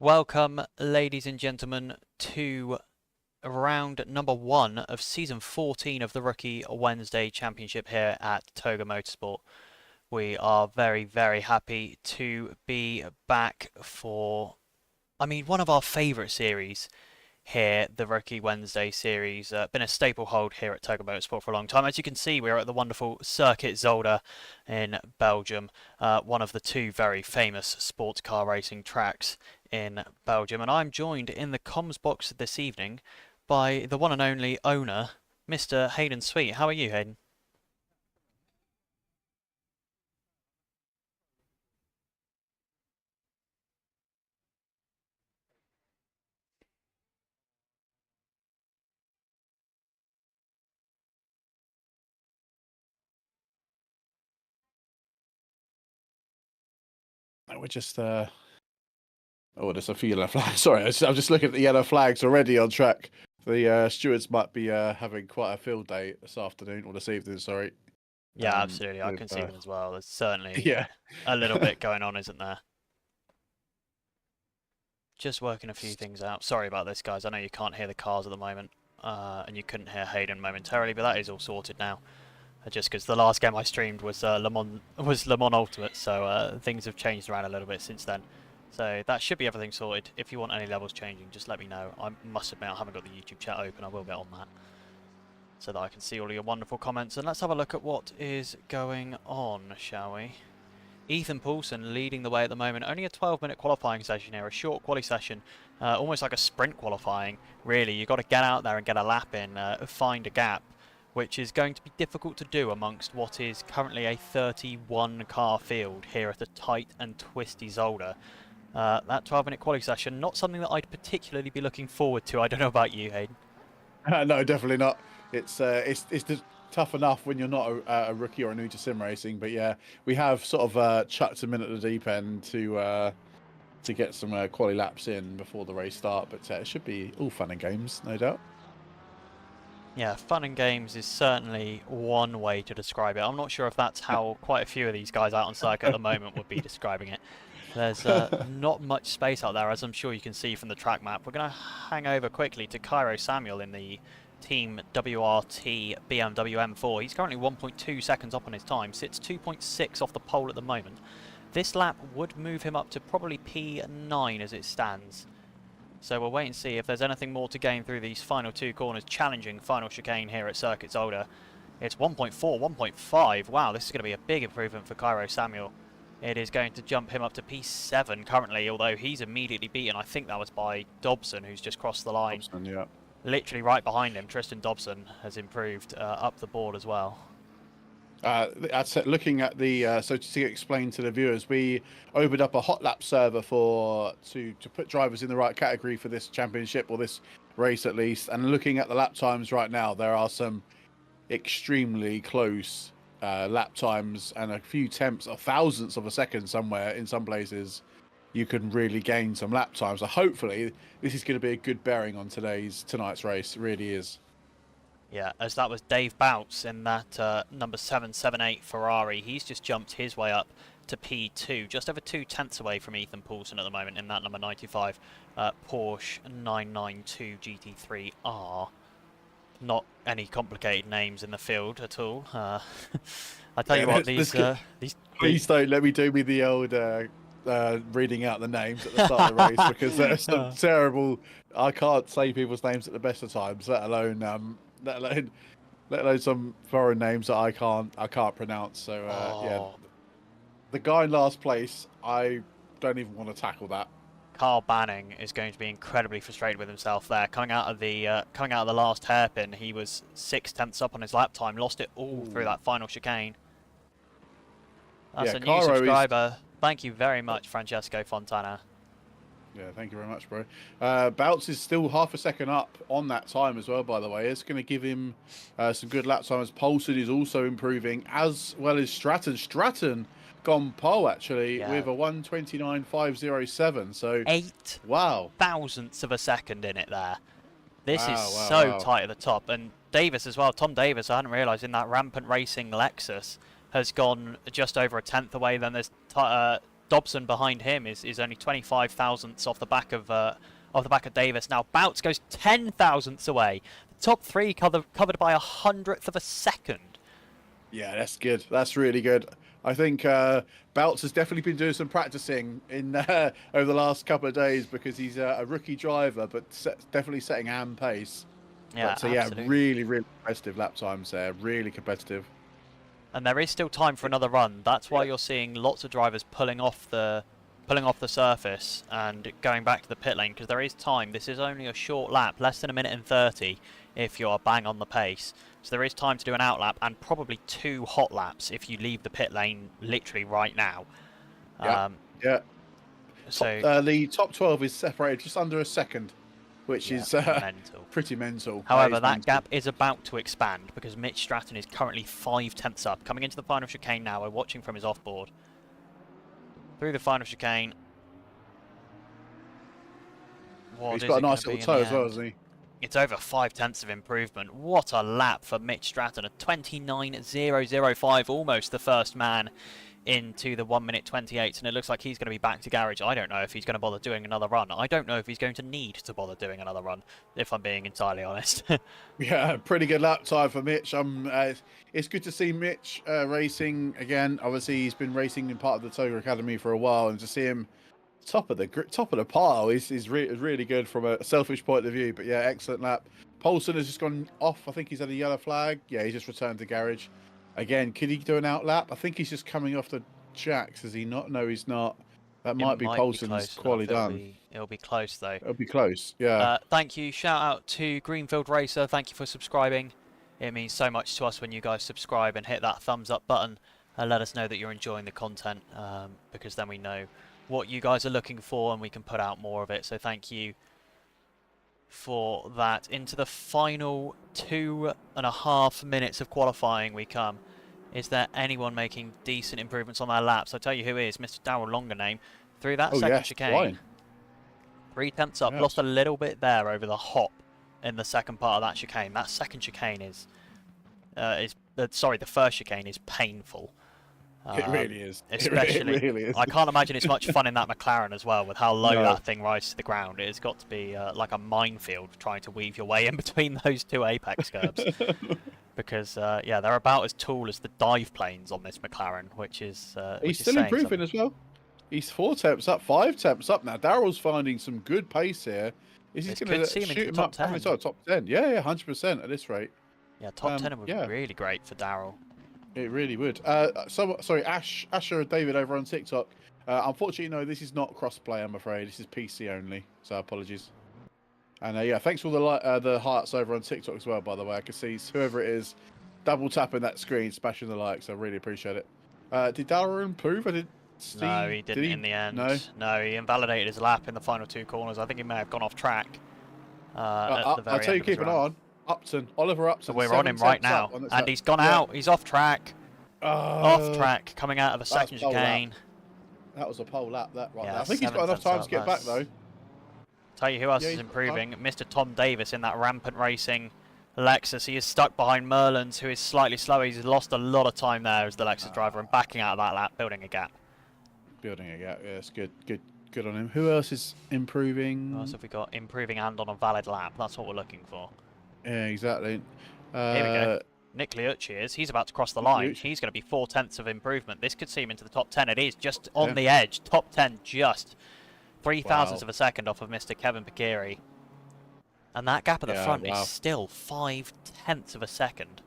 Welcome, ladies and gentlemen, to round number 1 of season 14 of the Rookie Wednesday Championship here at Toga Motorsport. We are very, very happy to be back for, one of our favourite series here, the Rookie Wednesday series. Been a staple hold here at Toga Motorsport for a long time. As you can see, we're at the wonderful Circuit Zolder in Belgium, one of the two very famous sports car racing tracks in Belgium. And I'm joined in the comms box this evening by the one and only owner, Mr. Hayden Sweet. How are you, Hayden? We're just oh, there's a few yellow flags. Sorry, I'm just looking at the yellow flags already on track. The stewards might be having quite a field day this afternoon or this evening. Sorry. Yeah, absolutely. I can see them as well. There's certainly Yeah. a little bit going on, isn't there? Just working a few things out. Sorry about this, guys. I know you can't hear the cars at the moment, and you couldn't hear Hayden momentarily, but that is all sorted now. Just because the last game I streamed was Le Mans Ultimate, so things have changed around a little bit since then. So that should be everything sorted. If you want any levels changing, just let me know. I must admit I haven't got the YouTube chat open. I will get on that so that I can see all of your wonderful comments. And let's have a look at what is going on, shall we? Ethan Poulsen leading the way at the moment. Only a 12-minute qualifying session here, a short quali session, almost like a sprint qualifying. Really, you've got to get out there and get a lap in, find a gap, which is going to be difficult to do amongst what is currently a 31 car field here at a tight and twisty Zolder. That 12-minute quali session, not something that I'd particularly be looking forward to. I don't know about you, Hayden. No, definitely not. It's just tough enough when you're not a rookie or new to sim racing, but yeah, we have sort of chucked them in at the deep end to get some quali laps in before the race start. But it should be all fun and games, no doubt. Yeah, fun and games is certainly one way to describe it. I'm not sure if that's how quite a few of these guys out on circuit at the moment would be describing it. There's not much space out there, as I'm sure you can see from the track map. We're going to hang over quickly to Cairo Samuel in the Team WRT BMW M4. He's currently 1.2 seconds up on his time, sits 2.6 off the pole at the moment. This lap would move him up to probably P9 as it stands. So we'll wait and see if there's anything more to gain through these final two corners. Challenging final chicane here at Circuit Zolder. It's 1.4, 1.5. Wow, this is going to be a big improvement for Cairo Samuel. It is going to jump him up to P7 currently, although he's immediately beaten. I think that was by Dobson, who's just crossed the line. Dobson, yeah. Literally right behind him, Tristan Dobson has improved up the board as well. Looking at the so to explain to the viewers, we opened up a hot lap server to put drivers in the right category for this championship, or this race at least. And looking at the lap times right now, there are some extremely close lap times and a few tenths or thousandths of a second somewhere in some places. You can really gain some lap times. So hopefully this is going to be a good bearing on tonight's race. It really is. Yeah, as that was Dave Bouts in that number 778 Ferrari. He's just jumped his way up to P2, just over 2/10 away from Ethan Poulsen at the moment in that number 95 Porsche 992 GT3R. Not any complicated names in the field at all. I tell you what, these please don't let me do the old reading out the names at the start of the race, because there's some terrible. I can't say people's names at the best of times, let alone some foreign names that I can't pronounce. So yeah, the guy in last place, I don't even want to tackle that. Carl Banning is going to be incredibly frustrated with himself there. Coming out of the last hairpin, he was 6/10 up on his lap time, lost it all through that final chicane. That's a new subscriber. Thank you very much, Francesco Fontana. Yeah, thank you very much, bro. Bouts is still half a second up on that time as well, by the way. It's going to give him some good lap time, as Poulsen is also improving, as well as Stratton. Stratton gone pole, actually, with a 1:29.507. So 8 thousandths of a second in it there. This is so tight at the top. And Davis as well, Tom Davis, I hadn't realised, in that Rampant Racing Lexus, has gone just over a tenth away. Then there's Dobson behind him is only 25 thousandths off the back of Davis. Now Bouts goes 10 thousandths away. The top three covered by 100th of a second. Yeah, that's good. That's really good. I think Bouts has definitely been doing some practicing in over the last couple of days because he's a rookie driver, but definitely setting hand pace. Yeah, so absolutely. yeah, really, really competitive lap times there. Really competitive. And there is still time for another run. That's why you're seeing lots of drivers pulling off the surface and going back to the pit lane, because there is time. This is only a short lap, less than 1:30 if you are bang on the pace. So there is time to do an outlap and probably 2 hot laps if you leave the pit lane literally right now. Yeah. So the top 12 is separated just under a second, which is mental. Pretty mental. However, that gap is about to expand because Mitch Stratton is currently 5 tenths up. Coming into the final chicane now, we're watching from his offboard. Through the final chicane. He's got a nice little toe as well, hasn't he? It's over 5 tenths of improvement. What a lap for Mitch Stratton. A 29.005, almost the first man into the 1:28, and it looks like he's going to be back to garage. I don't know if he's going to bother doing another run. I don't know if he's going to need to bother doing another run, if I'm being entirely honest. Yeah, pretty good lap time for Mitch. It's good to see Mitch racing again. Obviously, he's been racing in part of the Toga Academy for a while, and to see him top of the pile is really good from a selfish point of view. But yeah, excellent lap. Poulsen has just gone off. I think he's had a yellow flag. Yeah, he just returned to garage. Again, could he do an out lap? I think he's just coming off the jacks. Is he not? No, he's not. That might be Poulsen's quality done. It'll be close though. It'll be close. Yeah. Thank you. Shout out to Greenfield Racer. Thank you for subscribing. It means so much to us when you guys subscribe and hit that thumbs up button and let us know that you're enjoying the content, because then we know what you guys are looking for and we can put out more of it. So thank you for that. Into the final 2.5 minutes of qualifying we come. Is there anyone making decent improvements on their laps? I'll tell you who is. Mr. Darrell Longername through that second chicane. Fine. 3 tenths up. Yes. Lost a little bit there over the hop in the second part of that chicane. That second chicane is sorry, the first chicane is painful. It really is. Especially, it really is. I can't imagine it's much fun in that McLaren as well, with how low that thing rises to the ground. It's got to be like a minefield trying to weave your way in between those 2 apex curbs. Because yeah, they're about as tall as the dive planes on this McLaren, which is he's still improving as well. He's 4 temps up, 5 temps up now. Darrell's finding some good pace here. Is he going to shoot him up? Top 10. Yeah, 100% at this rate. Yeah, top 10 would be really great for Darrell. It really would. Sorry, Asher David over on TikTok. Unfortunately, no, this is not crossplay, I'm afraid. This is PC only, so apologies. And yeah, thanks for the hearts over on TikTok as well, by the way. I can see whoever it is double tapping that screen, smashing the likes. I really appreciate it. Did Darrell improve? No, he didn't in the end. No, he invalidated his lap in the final 2 corners. I think he may have gone off track. At the very I'll tell you, keep an eye on Oliver Upton. So we're on him right now, and he's gone out. He's off track. Off track, coming out of a second chicane. That was a pole lap, that right. Yeah, I think he's got enough time to get back though. Tell you who else is improving. Mr. Tom Davis in that rampant racing Lexus. He is stuck behind Merlins, who is slightly slower. He's lost a lot of time there as the Lexus driver and backing out of that lap, building a gap. Building a gap, yeah, it's good on him. Who else is improving? Who else have we got? Improving and on a valid lap. That's what we're looking for. Yeah, exactly. Here we go. Nick Liucci is. He's about to cross the line. He's going to be 4 tenths of improvement. This could see him into the top 10. It is just on the edge. Top 10, just 3 thousandths of a second off of Mr. Kevin Pikiri. And that gap at the front is still 5 tenths of a second.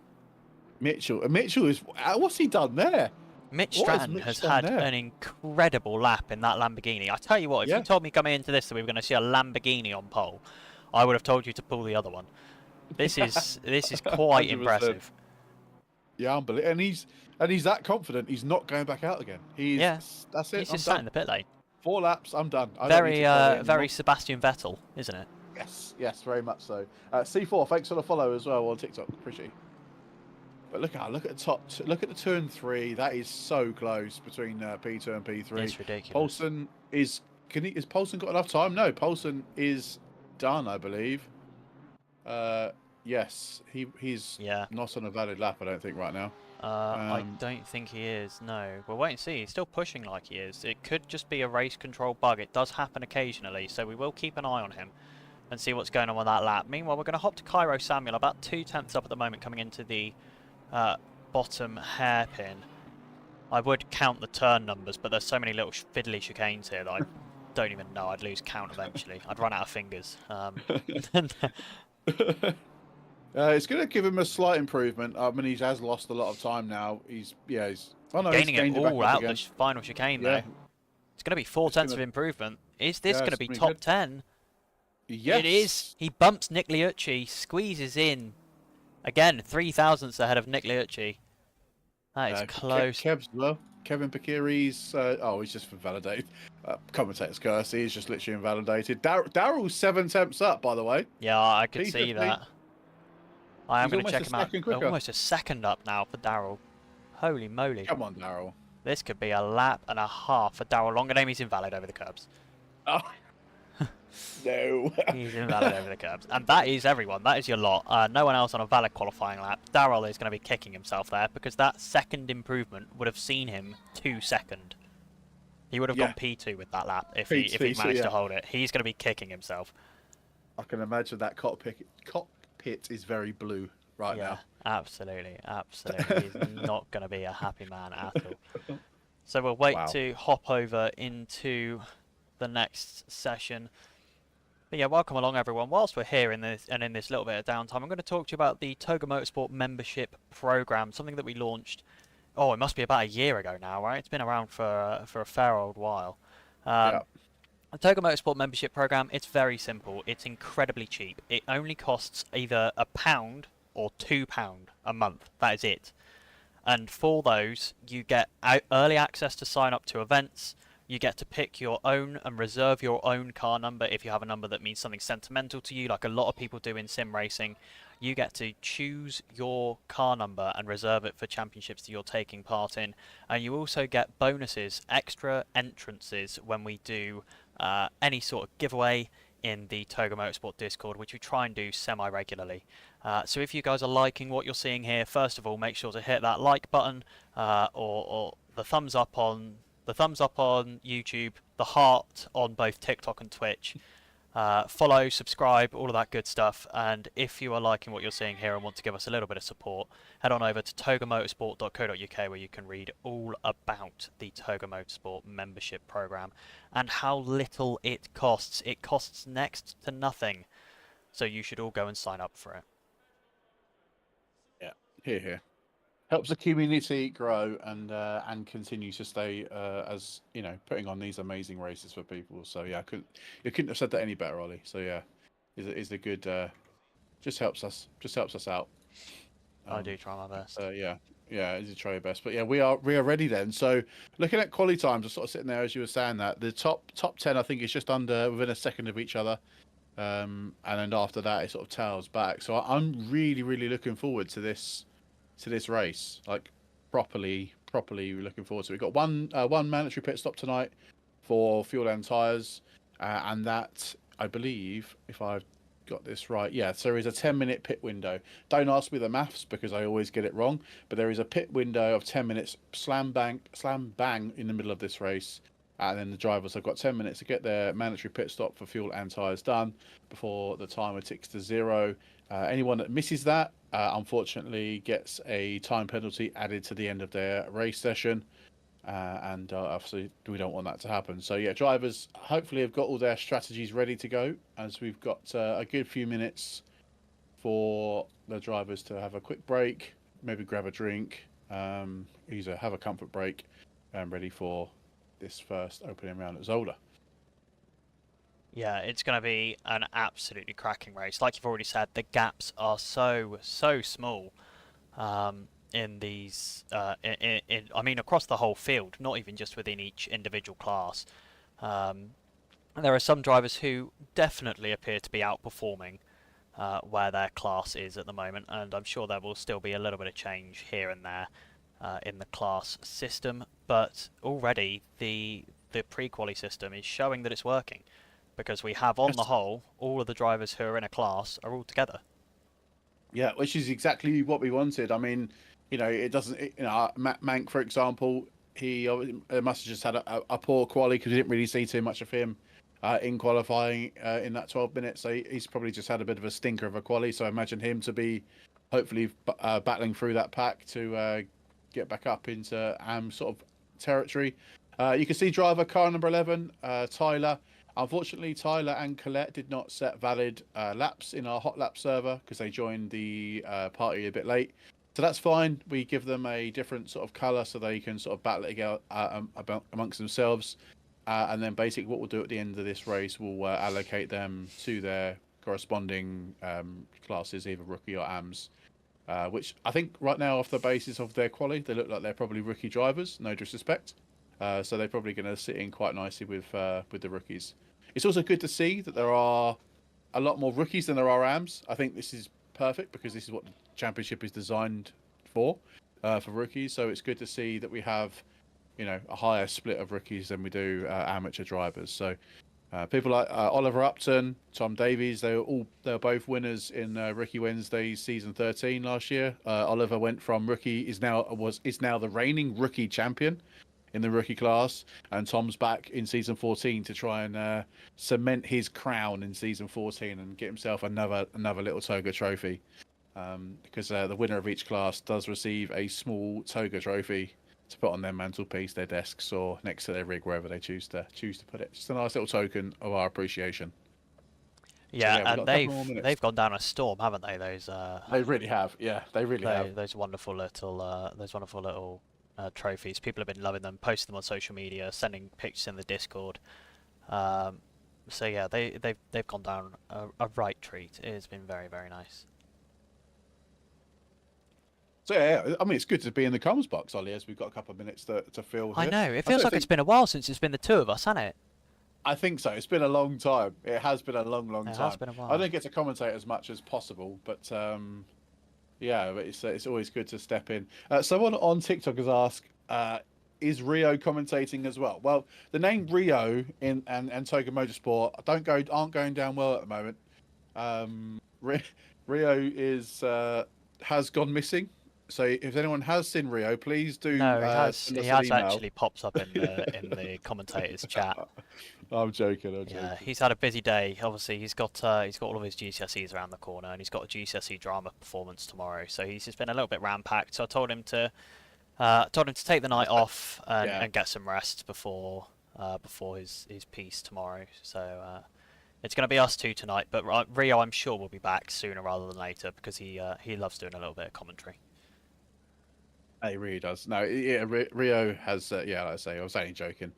Mitchell is. What's he done there? Mitch Stratton has had an incredible lap in that Lamborghini. I tell you what, if you told me coming into this that we were going to see a Lamborghini on pole, I would have told you to pull the other one. This is quite impressive. Yeah, unbelievable. And he's that confident. He's not going back out again. That's it. He's just sat in the pit lane. 4 laps. I'm done. Very Sebastian Vettel, isn't it? Yes, very much so. C4, thanks for the follow as well on TikTok. Appreciate it. But look at the top. Look at the 2 and 3. That is so close between P2 and P3. It's ridiculous. Poulsen is. Is Poulsen got enough time? No, Poulsen is done, I believe. Yes, he's not on a valid lap, I don't think, right now. I don't think he is, no. We'll wait and see. He's still pushing like he is. It could just be a race control bug. It does happen occasionally, so we will keep an eye on him and see what's going on with that lap. Meanwhile, we're going to hop to Cairo Samuel, about 2/10 up at the moment, coming into the bottom hairpin. I would count the turn numbers, but there's so many little fiddly chicanes here that I don't even know. I'd lose count eventually. I'd run out of fingers. It's going to give him a slight improvement. I mean, he has lost a lot of time now. He's oh no, gaining he's gained it it back all up out again. the final chicane, Yeah. though. It's going to be 4/10 of improvement. Is this going to it's be pretty top good. 10? Yes. It is. He bumps Nick Liucci, squeezes in. Again, 3 thousandths ahead of Nick Liucci. That is close. Kev's well. Kevin Pakiri's, he's just invalidated. Commentator's curse. He's just literally invalidated. Daryl's 7 temps up, by the way. Yeah, I could see P50. that. I am He's going to check almost him a out. second quicker. Almost a second up now for Daryl. Holy moly. Come on, Daryl. This could be a lap and a half for Daryl Longaname. He's invalid over the curbs. Oh. No. He's invalid over the curbs. And that is everyone. That is your lot. No one else on a valid qualifying lap. Daryl is going to be kicking himself there because that second improvement would have seen him 2 second. He would have gone P2 with that lap if he managed to hold it. He's going to be kicking himself. I can imagine that cockpit is very blue right now. Absolutely. He's not going to be a happy man at all. So we'll wait to hop over into the next session. But yeah, welcome along everyone. Whilst we're here in this little bit of downtime, I'm going to talk to you about the Toga Motorsport membership program, something that we launched. Oh, it must be about a year ago now, right? It's been around for a fair old while. The Toga Motorsport membership program, it's very simple. It's incredibly cheap. It only costs either £1 or £2 a month. That is it. And for those, you get early access to sign up to events. You get to pick your own and reserve your own car number if you have a number that means something sentimental to you, like a lot of people do in sim racing. You get to choose your car number and reserve it for championships that you're taking part in. And you also get bonuses, extra entrances when we do any sort of giveaway in the Toga Motorsport Discord, which we try and do semi-regularly. So if you guys are liking what you're seeing here, first of all, make sure to hit that like button or the thumbs up on YouTube, the heart on both TikTok and Twitch. Follow, subscribe, all of that good stuff. And if you are liking what you're seeing here and want to give us a little bit of support, head on over to togamotorsport.co.uk where you can read all about the Toga Motorsport membership program and how little it costs. It costs next to nothing. So you should all go and sign up for it. Yeah, here. Helps the community grow and continue to stay as putting on these amazing races for people. So yeah, you couldn't have said that any better, Ollie. So yeah, is a good just helps us out. I do try my best. Yeah, you try your best. But yeah, we are ready then. So looking at quali times, just sort of sitting there as you were saying that the top 10 I think is just within a second of each other. And then after that it sort of tails back. So I'm really looking forward to this race, like properly looking forward to it. We've got one mandatory pit stop tonight for fuel and tyres, and that, I believe, if I've got this right, so there is a 10-minute pit window. Don't ask me the maths because I always get it wrong, but there is a pit window of 10 minutes slam bang in the middle of this race, and then the drivers have got 10 minutes to get their mandatory pit stop for fuel and tyres done before the timer ticks to 0. Anyone that misses that, unfortunately, gets a time penalty added to the end of their race session. And obviously, we don't want that to happen. So, yeah, drivers hopefully have got all their strategies ready to go, as we've got a good few minutes for the drivers to have a quick break, maybe grab a drink, either have a comfort break, and ready for this first opening round at Zolder. Yeah, it's going to be an absolutely cracking race. Like you've already said, the gaps are so small in these. I mean, across the whole field, not even just within each individual class. There are some drivers who definitely appear to be outperforming where their class is at the moment, and I'm sure there will still be a little bit of change here and there in the class system. But already the pre-quali system is showing that it's working. Because we have, on the whole, all of the drivers who are in a class are all together. Yeah, which is exactly what we wanted. I mean, it doesn't. Mank, for example, he must have just had a poor quali because we didn't really see too much of him in qualifying in that 12 minutes. So he's probably just had a bit of a stinker of a quali. So I imagine him to be hopefully battling through that pack to get back up into sort of territory. You can see driver car number 11, Tyler. Unfortunately, Tyler and Colette did not set valid laps in our hot lap server because they joined the party a bit late. So that's fine. We give them a different sort of colour so they can sort of battle it out amongst themselves. And then basically what we'll do at the end of this race, we'll allocate them to their corresponding classes, either rookie or AMS. Which I think right now, off the basis of their quali, they look like they're probably rookie drivers, no disrespect. So they're probably going to sit in quite nicely with the rookies. It's also good to see that there are a lot more rookies than there are AMs. I think this is perfect because this is what the championship is designed for rookies. So it's good to see that we have, a higher split of rookies than we do amateur drivers. So people like Oliver Upton, Tom Davies, they were both winners in Rookie Wednesday season 13 last year. Oliver went from rookie is now the reigning rookie champion in the rookie class, and Tom's back in season 14 to try and cement his crown in season 14 and get himself another little toga trophy. Because the winner of each class does receive a small toga trophy to put on their mantelpiece, their desks, or next to their rig, wherever they choose to put it. Just a nice little token of our appreciation. Yeah, and they've gone down a storm, haven't they? Those they really have. Yeah, they really have. Those wonderful little trophies. People have been loving them, posting them on social media, sending pictures in the Discord. So yeah, they've gone down a right treat. It has been very, very nice. So yeah, I mean, it's good to be in the comms box, Ollie, as we've got a couple of minutes to fill here. I know, it feels like it's been a while since it's been the two of us, hasn't it? I think so. It's been a long time. It has been a long time. It has been a while. I don't get to commentate as much as possible, but yeah, but it's always good to step in. Someone on TikTok has asked, is Rio commentating as well? Well, the name Rio and Toga Motorsport aren't going down well at the moment. Rio has gone missing. So if anyone has seen Rio, please do. No, he has actually popped up in the commentators chat. I'm joking. Yeah, he's had a busy day. Obviously, he's got all of his GCSEs around the corner, and he's got a GCSE drama performance tomorrow. So he's just been a little bit ram-packed. So I told him to take the night off and get some rest before his piece tomorrow. So it's going to be us two tonight. But Rio, I'm sure, will be back sooner rather than later because he loves doing a little bit of commentary. He really does. No, yeah, Rio has. Like I say, I was only joking.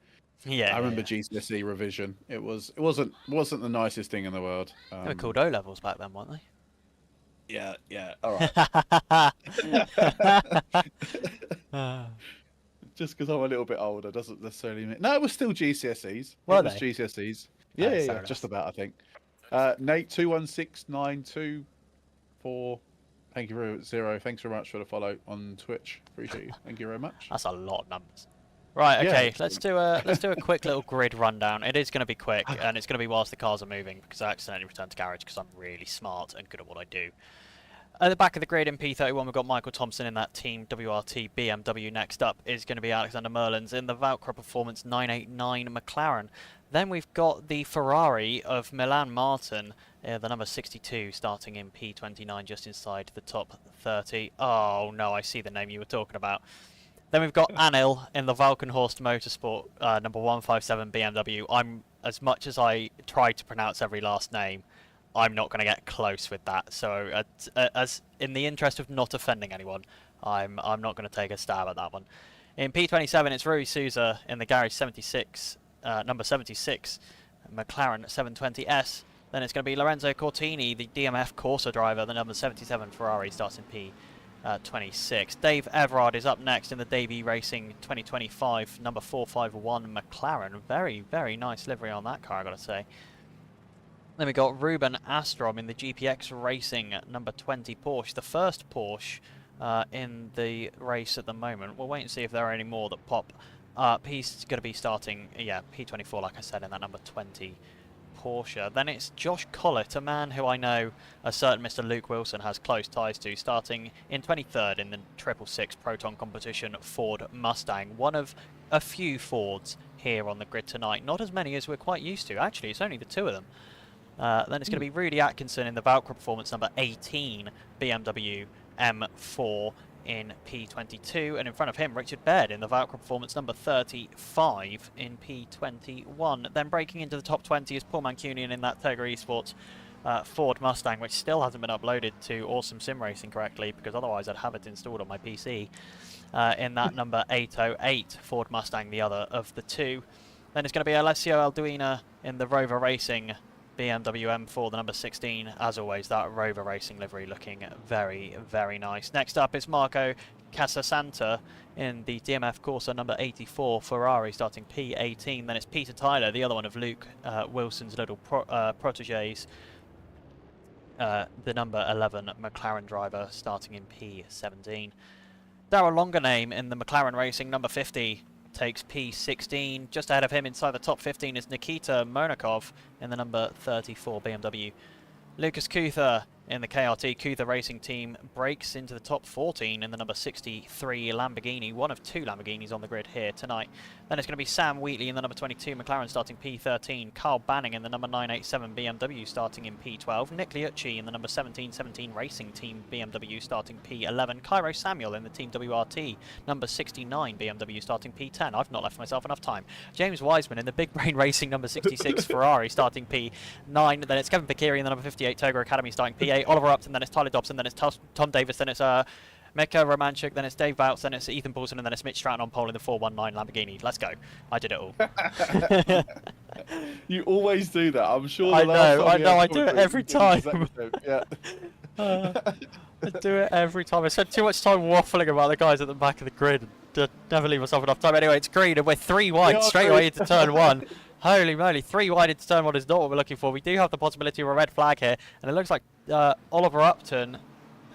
Yeah, I remember GCSE revision. It wasn't the nicest thing in the world. They were called O levels back then, weren't they? Yeah. All right. Just because I'm a little bit older doesn't necessarily mean. No, it was still GCSEs. Were it was they? GCSEs. Yeah, just about. I think. Nate 216924. Thank you very zero. Thanks very much for the follow on Twitch. Appreciate you. Thank you very much. That's a lot of numbers. Right, okay, let's do a quick little grid rundown. It is going to be quick, and it's going to be whilst the cars are moving, because I accidentally returned to garage because I'm really smart and good at what I do. At the back of the grid in P31, we've got Michael Thompson in that team WRT BMW. Next up is going to be Alexander Merlins in the Valkyrie Performance 989 McLaren. Then we've got the Ferrari of Milan Martin, the number 62, starting in P29, just inside the top 30. Oh no, I see the name you were talking about. Then we've got Anil in the Valkenhorst Motorsport, number 157 BMW. As much as I try to pronounce every last name, I'm not going to get close with that. So, as in the interest of not offending anyone, I'm not going to take a stab at that one. In P27, it's Rui Souza in the Garage 76, number 76, McLaren 720S. Then it's going to be Lorenzo Cortini, the DMF Corsa driver, the number 77 Ferrari, starts in P26. Dave Everard is up next in the Davey Racing 2025, number 451 McLaren. Very, very nice livery on that car, I've got to say. Then we got Ruben Astrom in the GPX Racing, number 20 Porsche, the first Porsche in the race at the moment. We'll wait and see if there are any more that pop up. He's going to be starting, P24, like I said, in that number 20 Porsche. Then it's Josh Collett, a man who I know a certain Mr. Luke Wilson has close ties to, starting in 23rd in the 666 Proton Competition Ford Mustang. One of a few Fords here on the grid tonight. Not as many as we're quite used to. Actually, it's only the two of them. Then it's going to be Rudy Atkinson in the Valkyrie Performance number 18 BMW M4 in P22, and in front of him Richard Baird in the Valkyrie Performance number 35 in P21. Then breaking into the top 20 is Paul Mancunian in that Tiger Esports Ford Mustang, which still hasn't been uploaded to Awesome Sim Racing correctly, because otherwise I'd have it installed on my PC. In that number 808 Ford Mustang, the other of the two. Then it's going to be Alessio Alduina in the Rover Racing BMW M4, the number 16, as always, that Rover Racing livery looking very, very nice. Next up is Marco Casasanta in the DMF Corsa number 84 Ferrari, starting P18. Then it's Peter Tyler, the other one of Luke Wilson's little proteges, the number 11 McLaren driver, starting in P17. Darrell Longaname in the McLaren Racing number 50 takes P16. Just ahead of him inside the top 15 is Nikita Monakov in the number 34 BMW. Lucas Kuether in the KRT Kuether Racing Team breaks into the top 14 in the number 63 Lamborghini, one of two Lamborghinis on the grid here tonight. Then it's going to be Sam Wheatley in the number 22 McLaren starting P13, Carl Banning in the number 987 BMW starting in P12, Nick Liucci in the number 1717 Racing Team BMW starting P11, Cairo Samuel in the Team WRT number 69 BMW starting P10. I've not left myself enough time. James Wiseman in the Big Brain Racing number 66 Ferrari starting P9. Then it's Kevin Bakiri in the number 58 Toga Academy starting P8, Oliver Upton, then it's Tyler Dobson, then it's Tom Davis, then it's Mika Romanchuk, then it's Dave Bouts, then it's Ethan Paulson, and then it's Mitch Stratton on pole in the 419 Lamborghini. Let's go. I did it all. You always do that. I'm sure. I know. I do it every time. Yeah. I do it every time. I spent too much time waffling about the guys at the back of the grid. And never leave myself enough time. Anyway, it's green, and we're 3 wide straight away into turn 1. Holy moly, 3 wide into turn 1 is not what we're looking for. We do have the possibility of a red flag here, and it looks like Oliver Upton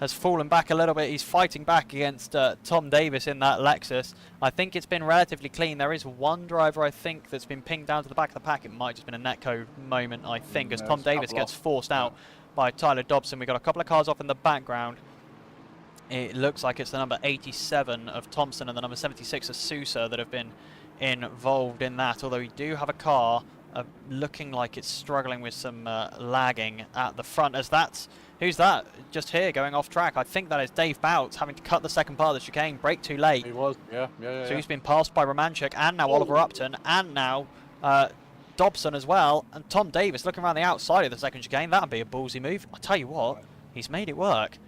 has fallen back a little bit. He's fighting back against Tom Davis in that Lexus. I think it's been relatively clean. There is one driver, I think, that's been pinged down to the back of the pack. It might have just been a netcode moment, I think, as Tom Davis gets forced out by Tyler Dobson. We've got a couple of cars off in the background. It looks like it's the number 87 of Thompson and the number 76 of Sousa that have been involved in that, although we do have a car looking like it's struggling with some lagging at the front. As that's, who's that just here going off track? I think that is Dave Bouts having to cut the second part of the chicane, brake too late. He was, yeah. So he's been passed by Romanchuk and now Oliver Upton and now Dobson as well, and Tom Davis looking around the outside of the second chicane. That'd be a ballsy move. I tell you what, he's made it work.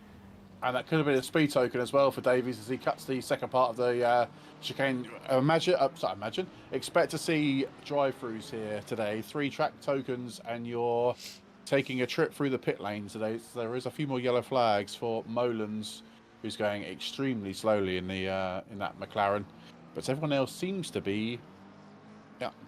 And that could have been a speed token as well for Davies as he cuts the second part of the chicane. Expect to see drive-throughs here today. 3 track tokens, and you're taking a trip through the pit lane today. So there is a few more yellow flags for Molens, who's going extremely slowly in the in that McLaren. But everyone else seems to be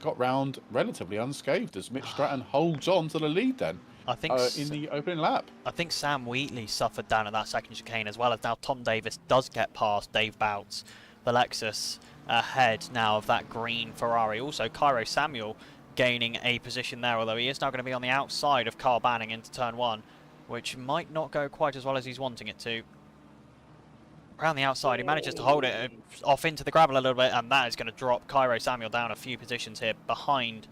got round relatively unscathed as Mitch Stratton holds on to the lead then. I think in the opening lap. I think Sam Wheatley suffered down at that second chicane as well, as now Tom Davis does get past Dave Bouts, the Lexus, ahead now of that green Ferrari. Also, Cairo Samuel gaining a position there, although he is now going to be on the outside of Carl Banning into turn 1, which might not go quite as well as he's wanting it to. Around the outside, he manages to hold it off into the gravel a little bit, and that is going to drop Cairo Samuel down a few positions here behind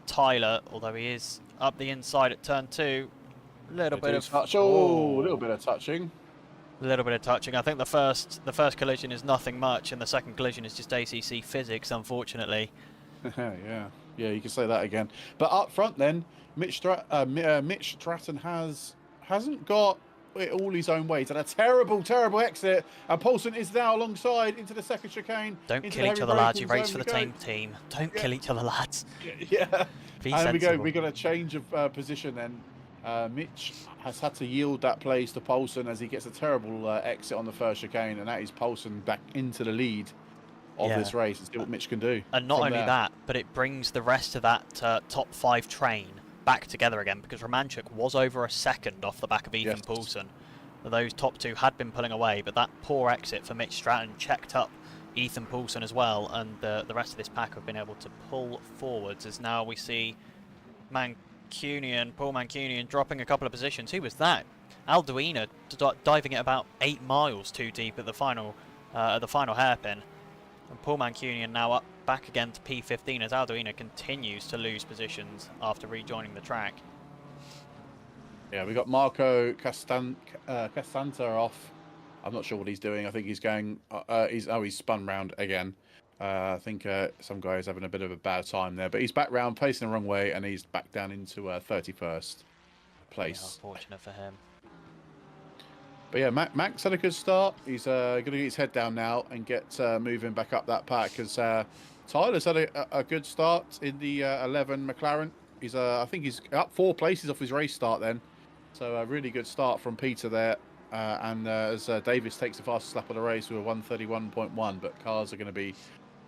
Tyler, although he is up the inside at turn 2. A little bit of touch. Oh, a little bit of touching. A little bit of touching. I think the first collision is nothing much, and the second collision is just ACC physics, unfortunately. Yeah, you can say that again. But up front, then Mitch Stratton hasn't got it all his own way. He's had a terrible exit, and Paulson is now alongside into the second chicane. Don't kill each other, lads. You race for the same team. Don't kill each other, lads. Yeah. Be and sensible. we got a change of position then. Mitch has had to yield that place to Paulson as he gets a terrible exit on the first chicane, and that is Paulson back into the lead of this race and see what Mitch can do. And not only that, but it brings the rest of that top 5 train back together again, because Romanchuk was over a second off the back of Ethan Poulsen. Those top 2 had been pulling away, but that poor exit for Mitch Stratton checked up Ethan Poulsen as well, and the rest of this pack have been able to pull forwards, as now we see Paul Mancunian dropping a couple of positions. Who was that? Alduina diving at about 8 miles too deep at the final hairpin. And Paul Mancunian now up back again to P15 as Alduina continues to lose positions after rejoining the track. Yeah, we got Marco Castanta off. I'm not sure what he's doing. I think he's going. He's spun round again. I think some guy is having a bit of a bad time there, but he's back round, facing the wrong way, and he's back down into 31st place. Yeah, unfortunate for him. But yeah, Max had a good start. He's going to get his head down now and get moving back up that pack, because Tyler's had a good start in the 11 McLaren. He's I think he's up 4 places off his race start then. So a really good start from Peter there. And as Davis takes the fastest lap of the race with a 1:31.1, but cars are going to be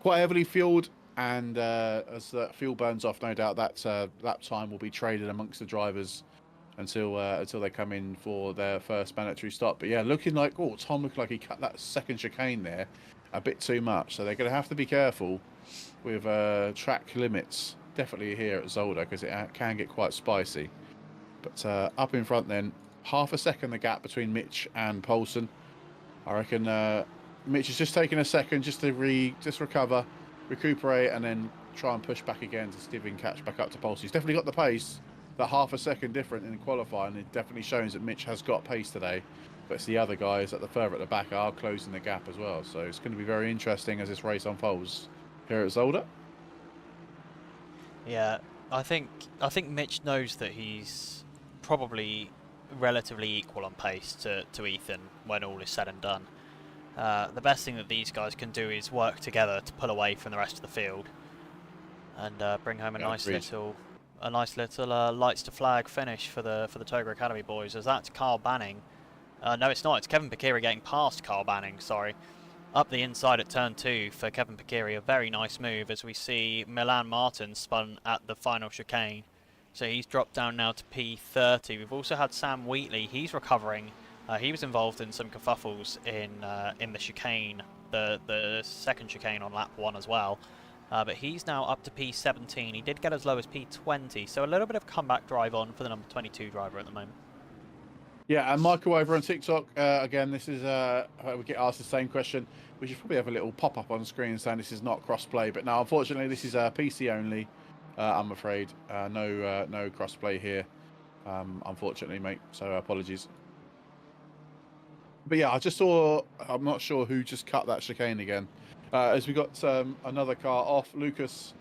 quite heavily fueled, and as the fuel burns off, no doubt that lap time will be traded amongst the drivers until they come in for their first mandatory stop. But yeah, looking like, Tom looked like he cut that second chicane there a bit too much, so they're going to have to be careful with track limits, definitely here at Zolder, because it can get quite spicy. But up in front then, half a second the gap between Mitch and Poulsen. I reckon Mitch is just taking a second just to recover, recuperate, and then try and push back again to see if he can catch back up to Poulsen. He's definitely got the pace. That half a second different in qualifying, it definitely shows that Mitch has got pace today. But it's the other guys further at the back are closing the gap as well. So it's going to be very interesting as this race unfolds here at Zolder. Yeah, I think Mitch knows that he's probably relatively equal on pace to Ethan when all is said and done. The best thing that these guys can do is work together to pull away from the rest of the field and bring home a nice little lights to flag finish for the Toga Academy boys. As that's Carl Banning. No, it's not. It's Kevin Pekiri getting past Carl Banning. Sorry. Up the inside at turn 2 for Kevin Pekiri. A very nice move as we see Milan Martin spun at the final chicane. So he's dropped down now to P30. We've also had Sam Wheatley. He's recovering. He was involved in some kerfuffles in the chicane, the second chicane on lap 1 as well. But he's now up to P17. He did get as low as P20, so a little bit of comeback drive on for the number 22 driver at the moment. Yeah, and Michael over on TikTok, again, this is, we get asked the same question. We should probably have a little pop-up on screen saying this is not cross-play, but no, unfortunately, this is PC only, I'm afraid. No cross-play here, unfortunately, mate, so apologies. But yeah, I just saw, I'm not sure who just cut that chicane again. As we got another car off, Lucas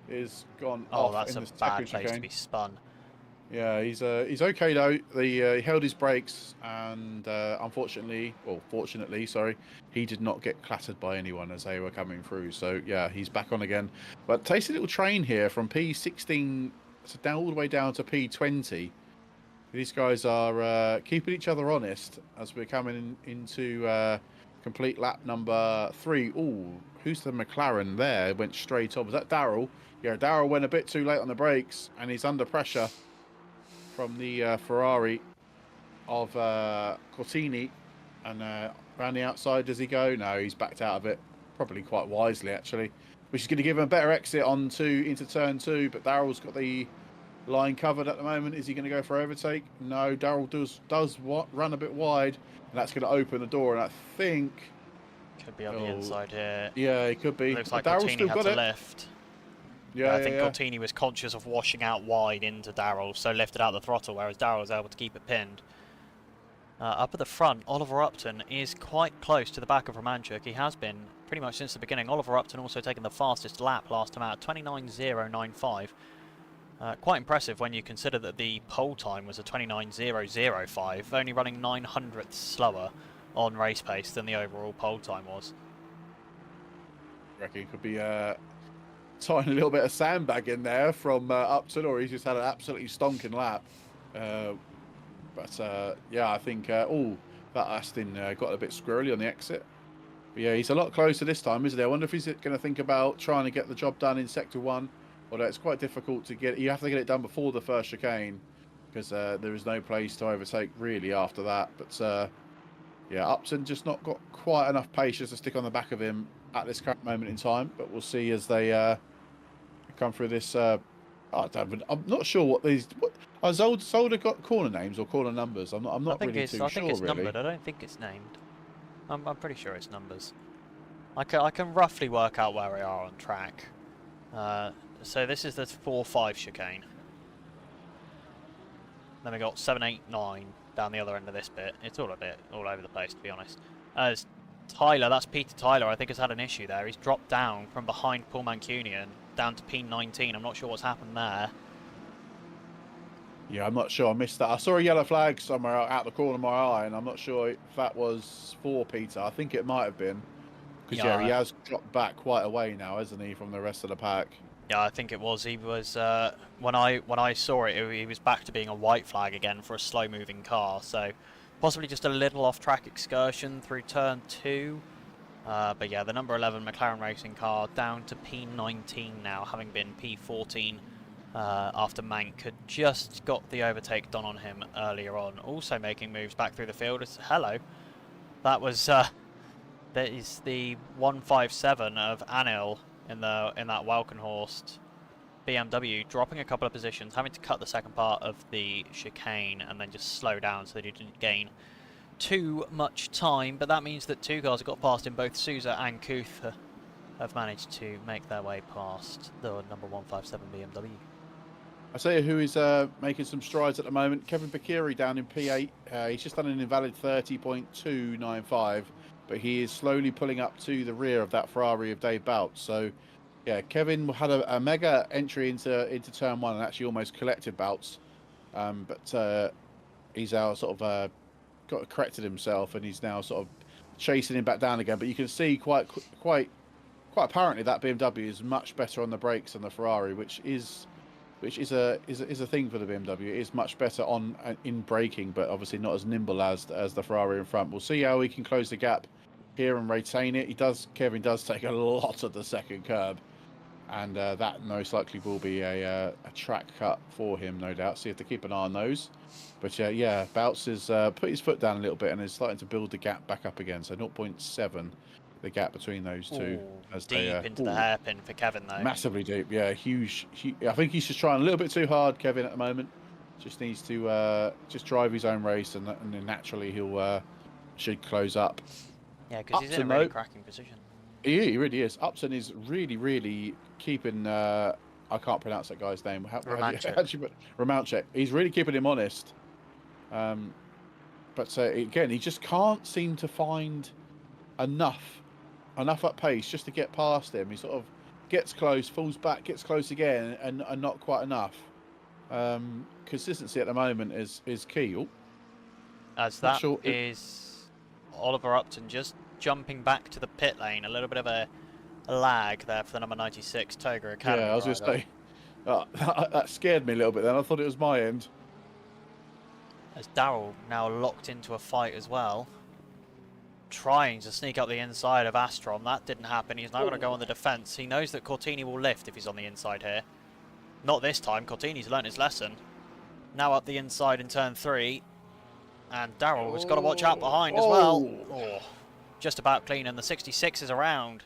is gone off. Oh, that's in a the bad second place chicane. to be spun. Yeah, he's okay though. He held his brakes, and fortunately, sorry, he did not get clattered by anyone as they were coming through. So yeah, he's back on again. But tasty little train here from P16 down all the way down to P20. These guys are keeping each other honest as we're coming into complete lap number 3. Ooh, who's the McLaren there? Went straight on. Was that Darrell? Yeah, Darrell went a bit too late on the brakes, and he's under pressure from the Ferrari of Cortini. And around the outside does he go? No, he's backed out of it. Probably quite wisely, actually. Which is going to give him a better exit into turn 2. But Darrell's got the line covered at the moment. Is he going to go for overtake? No, Darrell does run a bit wide. And that's going to open the door. And I think... Could be on the inside here. Yeah, it could be. Looks like Darrell's Cortini had to lift. Yeah, I think Cortini was conscious of washing out wide into Darrell, so lifted out the throttle, whereas Darrell was able to keep it pinned. Up at the front, Oliver Upton is quite close to the back of Romanchuk. He has been pretty much since the beginning. Oliver Upton also taking the fastest lap last time out, 29.095. Quite impressive when you consider that the pole time was a 29.005, only running 900ths slower on race pace than the overall pole time was. I reckon it could be tying a little bit of sandbag in there from Upton, or he's just had an absolutely stonking lap. Yeah, I think that Aston got a bit squirrely on the exit. But yeah, he's a lot closer this time, isn't he? I wonder if he's going to think about trying to get the job done in Sector 1. Although it's quite difficult to get, you have to get it done before the first chicane, because there is no place to overtake really after that. But yeah, Upton just not got quite enough patience to stick on the back of him at this current moment in time. But we'll see as they come through this I'm not sure what these. Has Zolder got corner names or corner numbers? I'm not really too I think sure. it's Really. numbered. I don't think it's named. I'm pretty sure it's numbers. I can roughly work out where we are on track. So this is the 4-5 chicane. Then we got 7, 8, 9 down the other end of this bit. It's all a bit all over the place, to be honest. As Tyler, that's Peter Tyler, I think has had an issue there. He's dropped down from behind Paul Mancunian down to P19. I'm not sure what's happened there. Yeah, I'm not sure. I missed that. I saw a yellow flag somewhere out the corner of my eye, and I'm not sure if that was for Peter. I think it might have been. Because, yeah, he has dropped back quite a way now, hasn't he, from the rest of the pack? Yeah, I think it was. He was when I saw it, he was back to being a white flag again for a slow-moving car. So possibly just a little off-track excursion through turn 2. But yeah, the number 11 McLaren racing car down to P19 now, having been P14 after Mank had just got the overtake done on him earlier on. Also making moves back through the field. Hello, that was that is the 157 of Anil in that Walkenhorst BMW, dropping a couple of positions, having to cut the second part of the chicane and then just slow down so that he didn't gain too much time. But that means that two cars have got past him. Both Sousa and Kuth have managed to make their way past the number 157 BMW. I say who is making some strides at the moment. Kevin Bakiri down in P8. He's just done an invalid 30.295. But he is slowly pulling up to the rear of that Ferrari of Dave Boutz. So, yeah, Kevin had a mega entry into turn 1 and actually almost collected Boutz. But he's now sort of got corrected himself, and he's now sort of chasing him back down again. But you can see quite apparently that BMW is much better on the brakes than the Ferrari, which is a thing for the BMW. It is much better in braking, but obviously not as nimble as the Ferrari in front. We'll see how he can close the gap here and retain it. Kevin does take a lot of the second curb, and that most likely will be a track cut for him, no doubt. So you have to keep an eye on those. But yeah, Boutz has put his foot down a little bit and is starting to build the gap back up again. So 0.7, the gap between those two. As deep into the hairpin for Kevin, though. Massively deep, yeah, huge. I think he's just trying a little bit too hard, Kevin, at the moment. Just needs to just drive his own race, and then naturally he'll should close up. Yeah, because he's in a really cracking position. He really is. Upton is really keeping. I can't pronounce that guy's name. Romanchek. He's really keeping him honest. But again, he just can't seem to find enough at pace just to get past him. He sort of gets close, falls back, gets close again, and not quite enough. Consistency at the moment is key. Oh, as that is Oliver Upton just jumping back to the pit lane. A little bit of a lag there for the number 96 Toga Academy. Yeah, I was going to say, that scared me a little bit then. I thought it was my end. As Darrell now locked into a fight as well. Trying to sneak up the inside of Astrom. That didn't happen. He's now going to go on the defence. He knows that Cortini will lift if he's on the inside here. Not this time. Cortini's learnt his lesson. Now up the inside in turn 3. And Darrell has got to watch out behind as well. Oh, just about clean, and the 66 is around.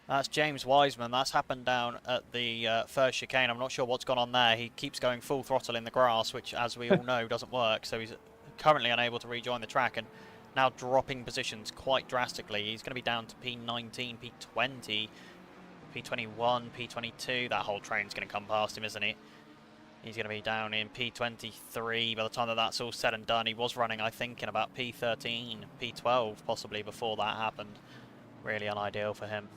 That's James Wiseman. That's happened down at the first chicane. I'm not sure what's gone on there. He keeps going full throttle in the grass, which, as we all know, doesn't work. So he's currently unable to rejoin the track and now dropping positions quite drastically. He's going to be down to P19, P20, P21, P22. That whole train's going to come past him, isn't he? He's going to be down in P23 by the time that that's all said and done. He was running, I think, in about P13, P12 possibly before that happened. Really unideal for him.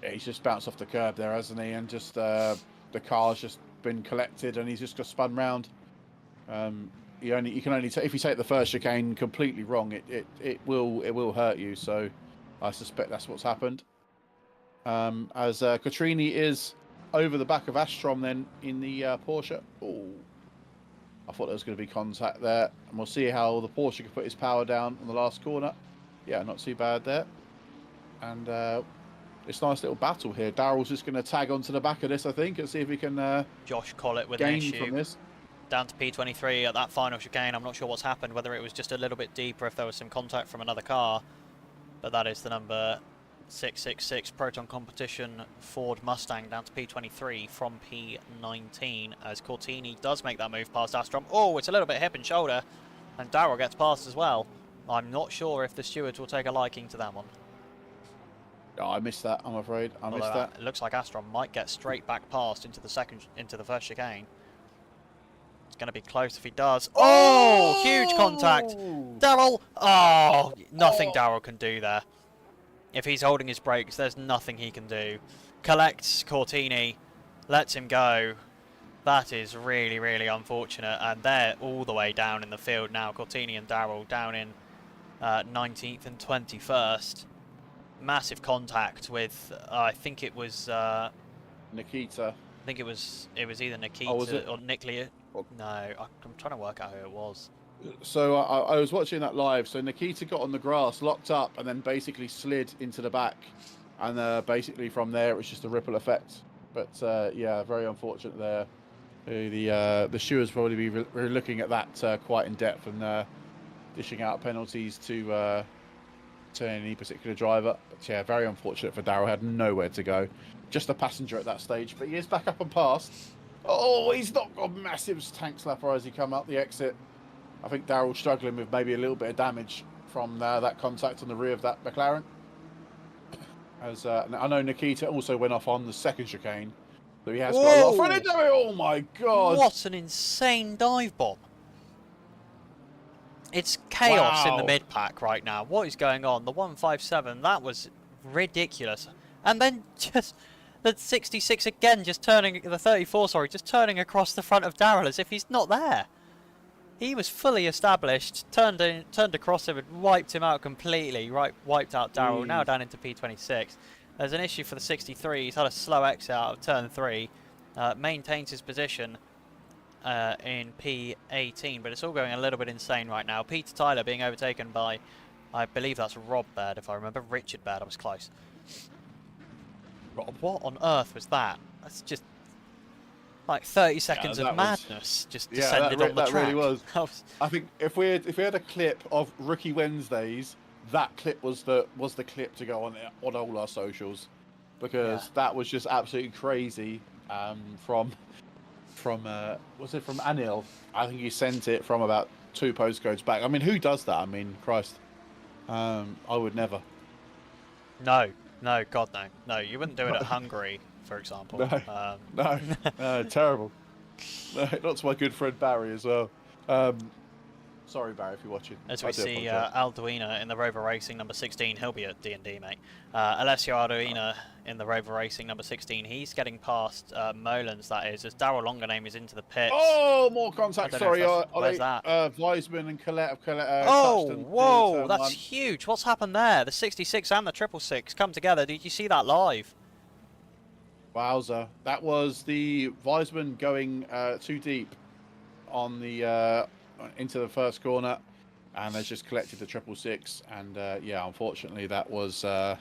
Yeah, he's just bounced off the curb there, hasn't he? And just the car's just been collected, and he's just got spun round. You can only if you take the first chicane completely wrong, it will hurt you. So I suspect that's what's happened. As Cotrini is over the back of Astrom then in the Porsche. Oh, I thought there was going to be contact there, and we'll see how the Porsche can put his power down on the last corner. Yeah, not too bad there. And it's a nice little battle here. Darrell's just going to tag onto the back of this, I think, and see if he can Josh Collett with an issue from this. Down to P23 at that final chicane. I'm not sure what's happened, whether it was just a little bit deeper, if there was some contact from another car. But that is the number 666 Proton Competition Ford Mustang down to P23 from P19 as Cortini does make that move past Astrom. Oh, it's a little bit hip and shoulder, and Darrell gets past as well. I'm not sure if the stewards will take a liking to that one. Oh, I missed that, I'm afraid. I missed that. It looks like Astrom might get straight back past into the first chicane. It's going to be close if he does. Oh, huge contact. Darrell. Oh, nothing Darrell can do there. If he's holding his brakes, there's nothing he can do. Collects Cortini, lets him go. That is really, really unfortunate. And they're all the way down in the field now. Cortini and Darrell down in 19th and 21st. Massive contact with, I think it was... Nikita. I think it was either Nikita or Niklia. No, I'm trying to work out who it was. So I was watching that live. So Nikita got on the grass, locked up, and then basically slid into the back. And basically from there, it was just a ripple effect. But yeah, very unfortunate there. The stewards probably be looking at that quite in depth and dishing out penalties to any particular driver. But yeah, very unfortunate for Darrell. Had nowhere to go. Just a passenger at that stage. But he is back up and past. Oh, he's not got massive tank slapper as he come up the exit. I think Darrell's struggling with maybe a little bit of damage from that contact on the rear of that McLaren. As I know Nikita also went off on the second chicane. So he has got a lot of front into it. Oh my God. What an insane dive bomb. It's chaos in the mid-pack right now. What is going on? The 157, that was ridiculous. And then just the 66 again, just turning, the 34, sorry, just turning across the front of Darrell as if he's not there. He was fully established, turned across him and wiped him out completely, wiped out Darrell, now down into P26. There's an issue for the 63, he's had a slow exit out of turn 3, maintains his position in P18, but it's all going a little bit insane right now. Peter Tyler being overtaken by, I believe that's Rob Baird, if I remember. Richard Baird, I was close. Rob, what on earth was that? That's just like 30 seconds of madness just descended on the track. That really was. I think if we had a clip of Rookie Wednesdays, that clip was the clip to go on all our socials, because that was just absolutely crazy. From was it from Anil? I think he sent it from about 2 postcodes back. I mean, who does that? I mean, Christ, I would never. No, God no, no. You wouldn't do it at Hungary, for example. No, terrible. No, not to my good friend Barry as well. Sorry, Barry, if you're watching. As we see Alduina in the Rover Racing number 16, he'll be at D&D, mate. Alessio Alduina in the Rover Racing number 16, he's getting past Molens, that is, as Darrell Longaname is into the pits. Oh, more contact, sorry. Where's that? Weisman and Colette oh, whoa, that's huge. What's happened there? The 66 and the 666 come together. Did you see that live? Wowza. That was the Weisman going too deep on the... into the first corner, and has just collected the 666, and yeah, unfortunately that was not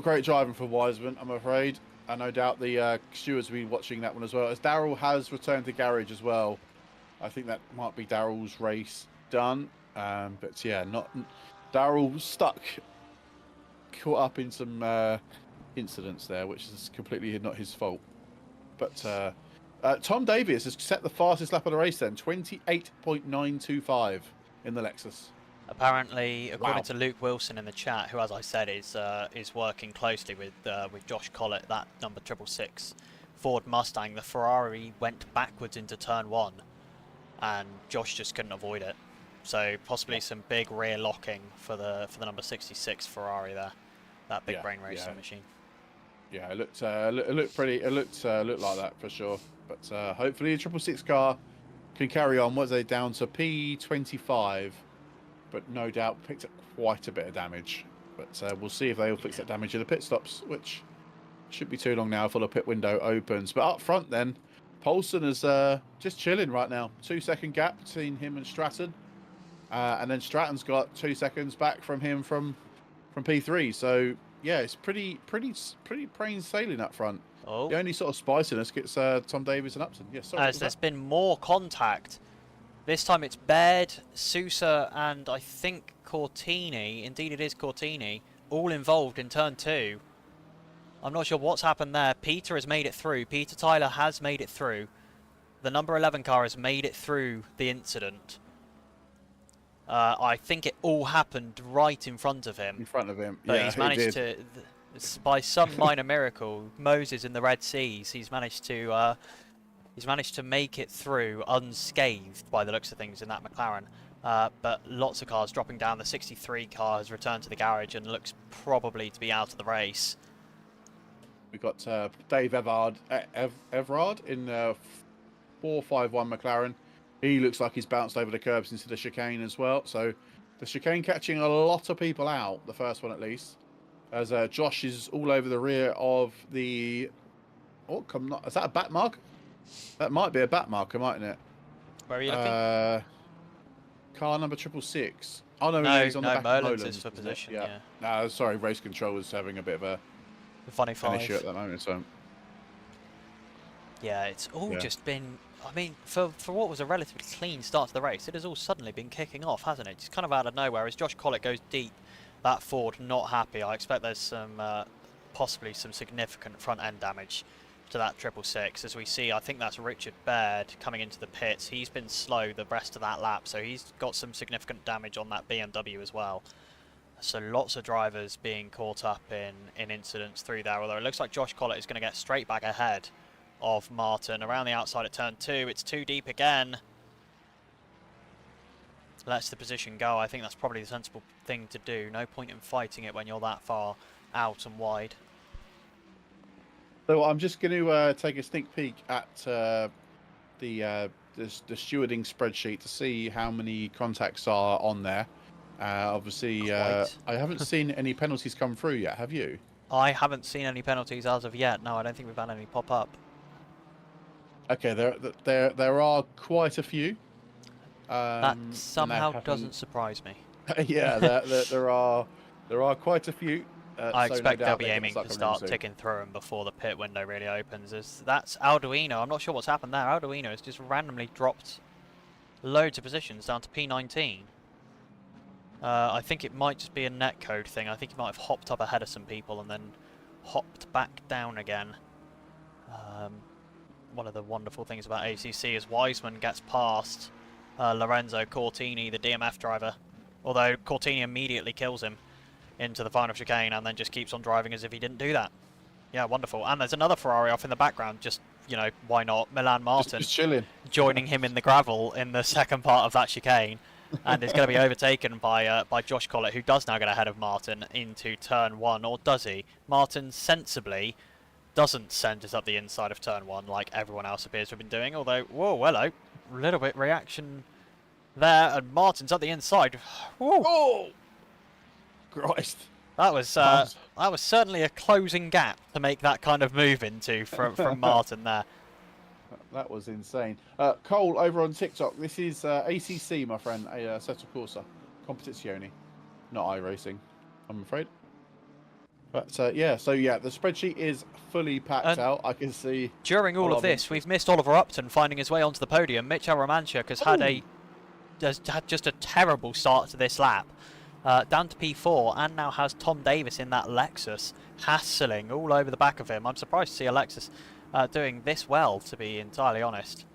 great driving for Weisman, I'm afraid. I no doubt the stewards will be watching that one as well, as Darrell has returned to garage as well. I think that might be Darrell's race done, but yeah, Darrell stuck, caught up in some incidents there, which is completely not his fault. But Tom Davies has set the fastest lap of the race then, 28.925 in the Lexus. Apparently, according to Luke Wilson in the chat, who, as I said, is working closely with Josh Collett, that number 666 Ford Mustang, the Ferrari went backwards into turn 1, and Josh just couldn't avoid it. So possibly some big rear locking for the number 66 Ferrari there, that big brain racing machine. Yeah, it looked pretty. It looked like that for sure. But hopefully the 666 car can carry on. Was they down to P25? But no doubt picked up quite a bit of damage. But we'll see if they'll fix that damage in the pit stops, which should be too long now before the pit window opens. But up front then, Poulsen is just chilling right now. 2-second gap between him and Stratton, and then Stratton's got 2 seconds back from him from P3. So yeah, it's pretty plain sailing up front. Oh. The only sort of spiciness gets Tom Davies and Upton. Yes, sorry. As there's been more contact. This time it's Baird, Sousa, and I think Cortini. Indeed, it is Cortini all involved in turn 2. I'm not sure what's happened there. Peter has made it through. Peter Tyler has made it through. The number 11 car has made it through the incident. I think it all happened right in front of him. In front of him, But yeah, he's managed to, by some minor miracle, Moses in the Red Seas, he's managed to make it through unscathed by the looks of things in that McLaren. But lots of cars dropping down. The 63 car has returned to the garage and looks probably to be out of the race. We've got Dave Everard in 451 McLaren. He looks like he's bounced over the curbs into the chicane as well. So the chicane catching a lot of people out, the first one at least. As Josh is all over the rear of the... Oh, come on. Is that a back mark? That might be a back marker, mightn't it? Where are you looking? Car number 666. Oh, no, No, he's on the back of Merlin's Nolan's, is for isn't it? position, Yeah. yeah. No, sorry, race control was having a bit of a Funny an five. issue at that moment. So Yeah, it's all Yeah. just been... I mean, for what was a relatively clean start to the race, it has all suddenly been kicking off, hasn't it? Just kind of out of nowhere. As Josh Collett goes deep, that Ford not happy. I expect there's some possibly some significant front end damage to that 666. As we see, I think that's Richard Baird coming into the pits. He's been slow the rest of that lap, so he's got some significant damage on that BMW as well. So lots of drivers being caught up in incidents through there, although it looks like Josh Collett is going to get straight back ahead of Martin around the outside at turn 2. It's too deep again. Lets the position go. I think that's probably the sensible thing to do. No point in fighting it when you're that far out and wide. So I'm just going to take a sneak peek at the stewarding spreadsheet to see how many contacts are on there. Obviously, I haven't seen any penalties come through yet. Have you? I haven't seen any penalties as of yet. No, I don't think we've had any pop up. Okay, there are quite a few. That somehow doesn't surprise me. Yeah, there are quite a few. I expect no they'll doubt be they can aiming start to coming in start soon. ticking through them before the pit window really opens. That's Alduino. I'm not sure what's happened there. Alduino has just randomly dropped loads of positions down to P19. I think it might just be a netcode thing. I think he might have hopped up ahead of some people and then hopped back down again. One of the wonderful things about ACC is Wiseman gets past Lorenzo Cortini, the DMF driver. Although Cortini immediately kills him into the final chicane and then just keeps on driving as if he didn't do that. Yeah, wonderful. And there's another Ferrari off in the background, just, you know, why not? Milan Martin Just chilling. joining him in the gravel in the second part of that chicane. And is going to be overtaken by Josh Collett, who does now get ahead of Martin into turn 1, or does he? Martin sensibly doesn't send us up the inside of turn 1 like everyone else appears to have been doing, although, whoa, hello, little bit reaction there, and Martin's up the inside. Whoa. Oh, Christ! That was certainly a closing gap to make that kind of move into from Martin there. That was insane. Cole over on TikTok. This is ACC, my friend. Assetto Corsa Competizione, not iRacing, I'm afraid. But yeah, the spreadsheet is fully packed out. I can see. During all of this, we've missed Oliver Upton finding his way onto the podium. Mitch Romanchuk has had just a terrible start to this lap. Down to P4, and now has Tom Davis in that Lexus hassling all over the back of him. I'm surprised to see a Lexus doing this well, to be entirely honest.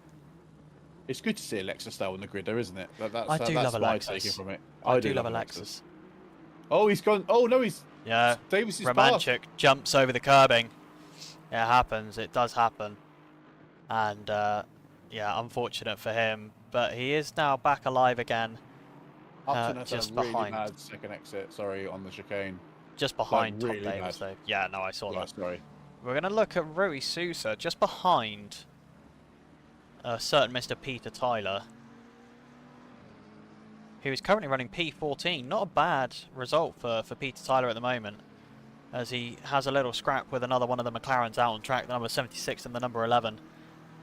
It's good to see a Lexus style on the grid, though, isn't it? I do love a Lexus. Taking from it. I do love a Lexus. Oh, he's gone. Oh no, he's. Yeah. Davis is Romanchuk jumps over the curbing. It happens. It does happen. And yeah, unfortunate for him, but he is now back alive again. Upton has just a really behind. bad second exit. Sorry, on the chicane. Just behind Like, Tom really Davis, bad. though. Yeah, no, I saw Yeah, that. sorry. We're going to look at Rui Sousa, just behind a certain Mr. Peter Tyler, who is currently running P14. Not a bad result for Peter Tyler at the moment, as he has a little scrap with another one of the McLarens out on track, the number 76 and the number 11.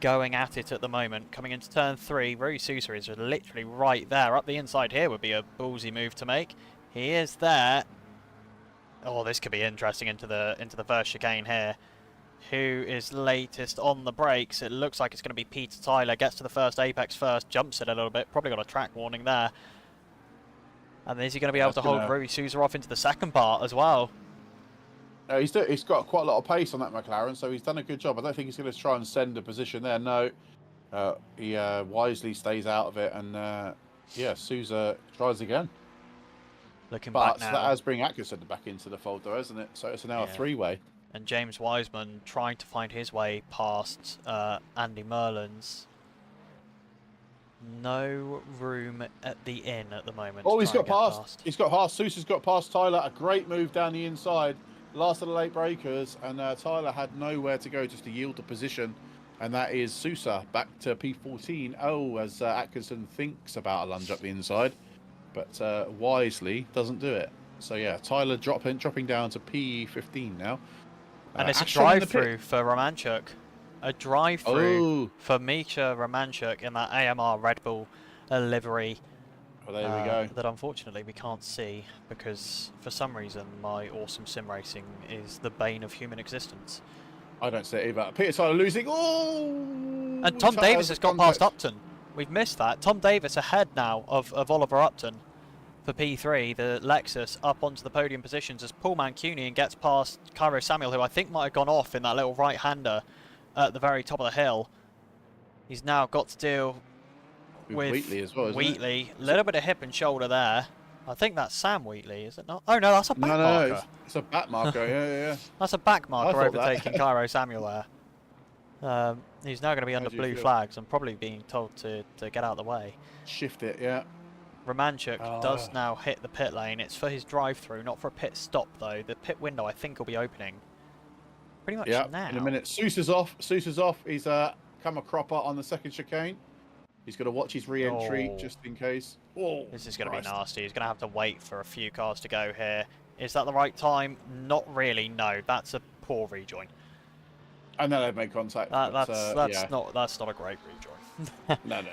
Going at it at the moment. Coming into turn 3, Rui Sousa is literally right there. Up the inside here would be a ballsy move to make. He is there. Oh, this could be interesting into the first chicane here. Who is latest on the brakes? It looks like it's going to be Peter Tyler. Gets to the first apex first, jumps it a little bit. Probably got a track warning there. And is he going to be able to hold Rui Souza off into the second part as well? He's got quite a lot of pace on that McLaren, so he's done a good job. I don't think he's going to try and send a position there. No, he wisely stays out of it, and yeah, Souza tries again. Looking back now. That has bring Atkinson back into the fold, though, isn't it? So it's now a three-way. And James Wiseman trying to find his way past Andy Merlin's. No room at the inn at the moment. Oh, he's got past. He's got past. Sousa's got past Tyler. A great move down the inside. Last of the late breakers, and Tyler had nowhere to go just to yield the position, and that is Sousa back to P14. Oh, as Atkinson thinks about a lunge up the inside, but wisely doesn't do it. So yeah, Tyler dropping down to P15 now. And it's a drive-through for Romanchuk. A drive-through for Misha Romanchuk in that AMR Red Bull livery. Well, there we go. That unfortunately we can't see because for some reason my awesome sim racing is the bane of human existence. I don't see it either. Peter Tyler losing. Oh! And Tom Davis has got past Upton. We've missed that. Tom Davis ahead now of Oliver Upton for P3. The Lexus up onto the podium positions as Paul Mancunian gets past Cairo Samuel, who I think might have gone off in that little right-hander at the very top of the hill. He's now got to deal with Wheatley as well, isn't Wheatley. A little bit of hip and shoulder there. I think that's Sam Wheatley, is it not? Oh no, that's a back marker. No, it's a back marker, yeah. That's a back marker overtaking Cairo Samuel there. He's now going to be under blue flags and probably being told to get out of the way. Shift it, yeah. Romanchuk does now hit the pit lane. It's for his drive-through, not for a pit stop though. The pit window I think will be opening pretty much now. In a minute. Sousa's off. He's come a cropper on the second chicane. He's got to watch his re-entry just in case. Oh, this is going to be nasty. He's going to have to wait for a few cars to go here. Is that the right time? Not really, no. That's a poor rejoin. And then they've made contact. That's not a great rejoin. No.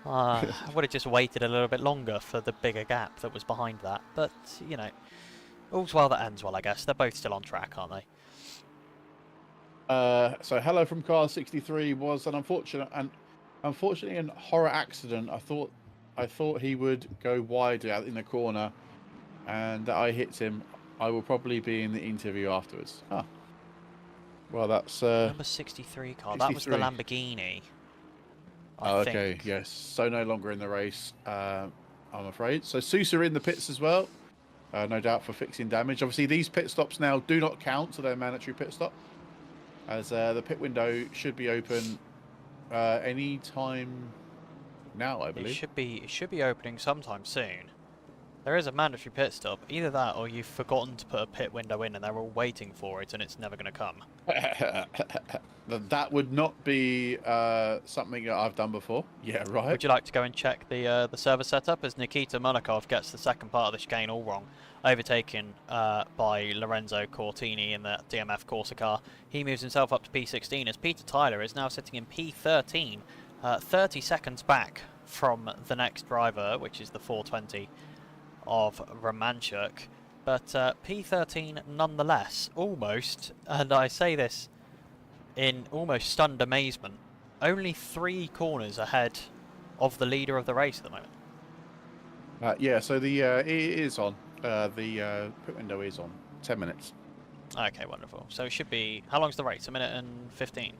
I would have just waited a little bit longer for the bigger gap that was behind that. But, you know, all's well that ends well, I guess. They're both still on track, aren't they? So hello from car 63 was an unfortunately an horror accident. I thought he would go wide out in the corner, and I hit him. I will probably be in the interview afterwards. Ah, well that's number 63 car. 63. That was the Lamborghini. I think. Okay, yes. So no longer in the race, I'm afraid. So Sousa in the pits as well, no doubt for fixing damage. Obviously these pit stops now do not count, so they're mandatory pit stop. As the pit window should be open any time now, I believe. It should be opening sometime soon. There is a mandatory pit stop. Either that, or you've forgotten to put a pit window in, and they're all waiting for it, and it's never going to come. That would not be something that I've done before. Yeah, right. Would you like to go and check the server setup as Nikita Monakhov gets the second part of the chicane all wrong, overtaken by Lorenzo Cortini in the DMF Corsa car. He moves himself up to P16 as Peter Tyler is now sitting in P13, 30 seconds back from the next driver, which is the 420 of Romanchuk. But P13 nonetheless, almost, and I say this in almost stunned amazement, only 3 corners ahead of the leader of the race at the moment. Yeah, so the it is on. The pit window is on. 10 minutes. Okay, wonderful. So it should be... How long's the race? 1 minute and 15?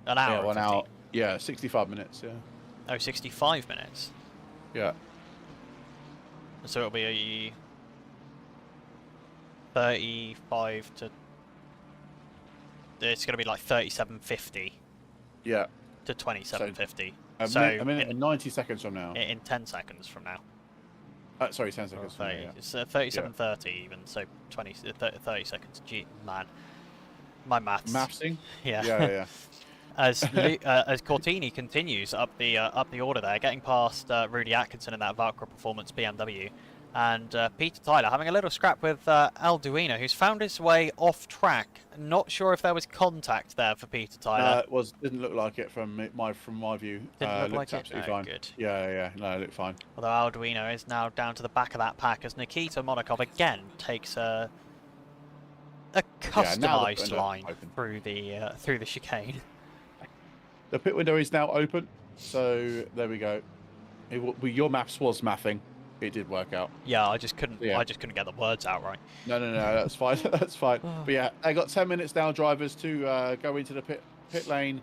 An hour? Yeah, 1 hour. Yeah, 65 minutes, yeah. Oh, 65 minutes? Yeah. So it'll be a 35 to... It's going to be like 37.50. Yeah. To 27.50. So a minute and 90 seconds from now. In 10 seconds from now. Sorry, 10 seconds from now, yeah. It's 37.30 even, so 30 seconds. Gee, man. My maths. Mathsing? Yeah. Yeah. As Cortini continues up the order there, getting past Rudy Atkinson in that Valkyrie Performance BMW, and Peter Tyler having a little scrap with Alduino, who's found his way off track. Not sure if there was contact there for Peter Tyler. Didn't look like it from my view. Didn't look like absolutely it? fine. Good. Yeah. No, it looked fine. Although Alduino is now down to the back of that pack as Nikita Monakhov again takes a customised line through the chicane. The pit window is now open, so there we go. Your maths was mathing. it did work out. Yeah, I just couldn't. Yeah. I just couldn't get the words out right. No, that's fine. That's fine. But yeah, they got 10 minutes now, drivers, to go into the pit lane.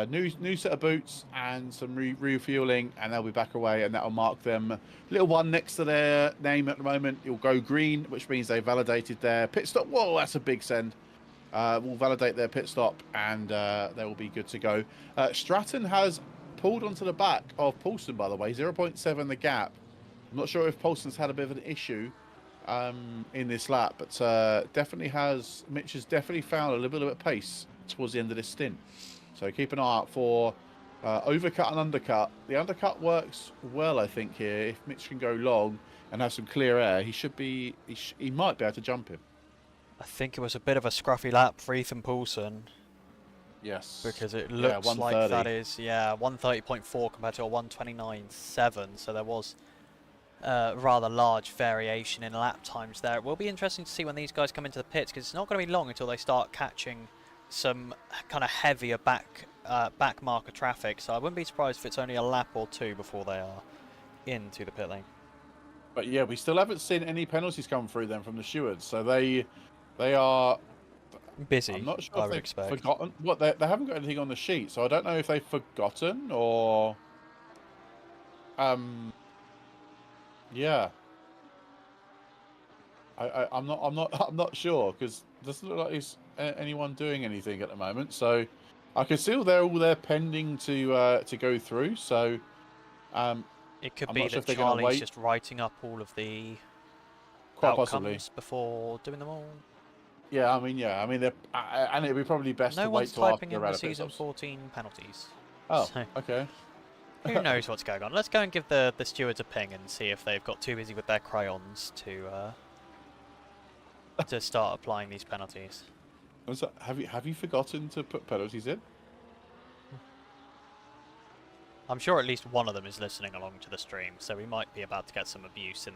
New set of boots and some refueling, and they'll be back away, and that'll mark them. Little one next to their name at the moment. It'll go green, which means they validated their pit stop. Whoa, that's a big send. We'll validate their pit stop, and they will be good to go. Stratton has pulled onto the back of Paulson, by the way, 0.7 the gap. I'm not sure if Paulson's had a bit of an issue in this lap, but Mitch has definitely found a little bit of pace towards the end of this stint. So keep an eye out for overcut and undercut. The undercut works well, I think, here. If Mitch can go long and have some clear air, he should be. He might be able to jump him. I think it was a bit of a scruffy lap for Ethan Poulsen. Yes. Because it looks like 130. that is 130.4 compared to a 129.7. So there was rather large variation in lap times there. It will be interesting to see when these guys come into the pits, because it's not going to be long until they start catching some kind of heavier back marker traffic. So I wouldn't be surprised if it's only a lap or two before they are into the pit lane. But yeah, we still haven't seen any penalties come through then from the stewards. So they are busy. I'm not sure I if would they've expect. forgotten. What they haven't got anything on the sheet, so I don't know if they've forgotten or yeah. I'm not sure, because it doesn't look like there's anyone doing anything at the moment. So I can see all they're pending to go through. So it could I'm be not sure that if they're gonna Charlie's wait. just writing up all of the Quite outcomes possibly. before doing them all. Yeah, I mean, they're and it'd be probably best No to wait one's till after typing they're in out the of pit season stops. 14 penalties. Oh, So okay. who knows what's going on? Let's go and give the stewards a ping and see if they've got too busy with their crayons to start applying these penalties. Have you forgotten to put penalties in? I'm sure at least one of them is listening along to the stream, so we might be about to get some abuse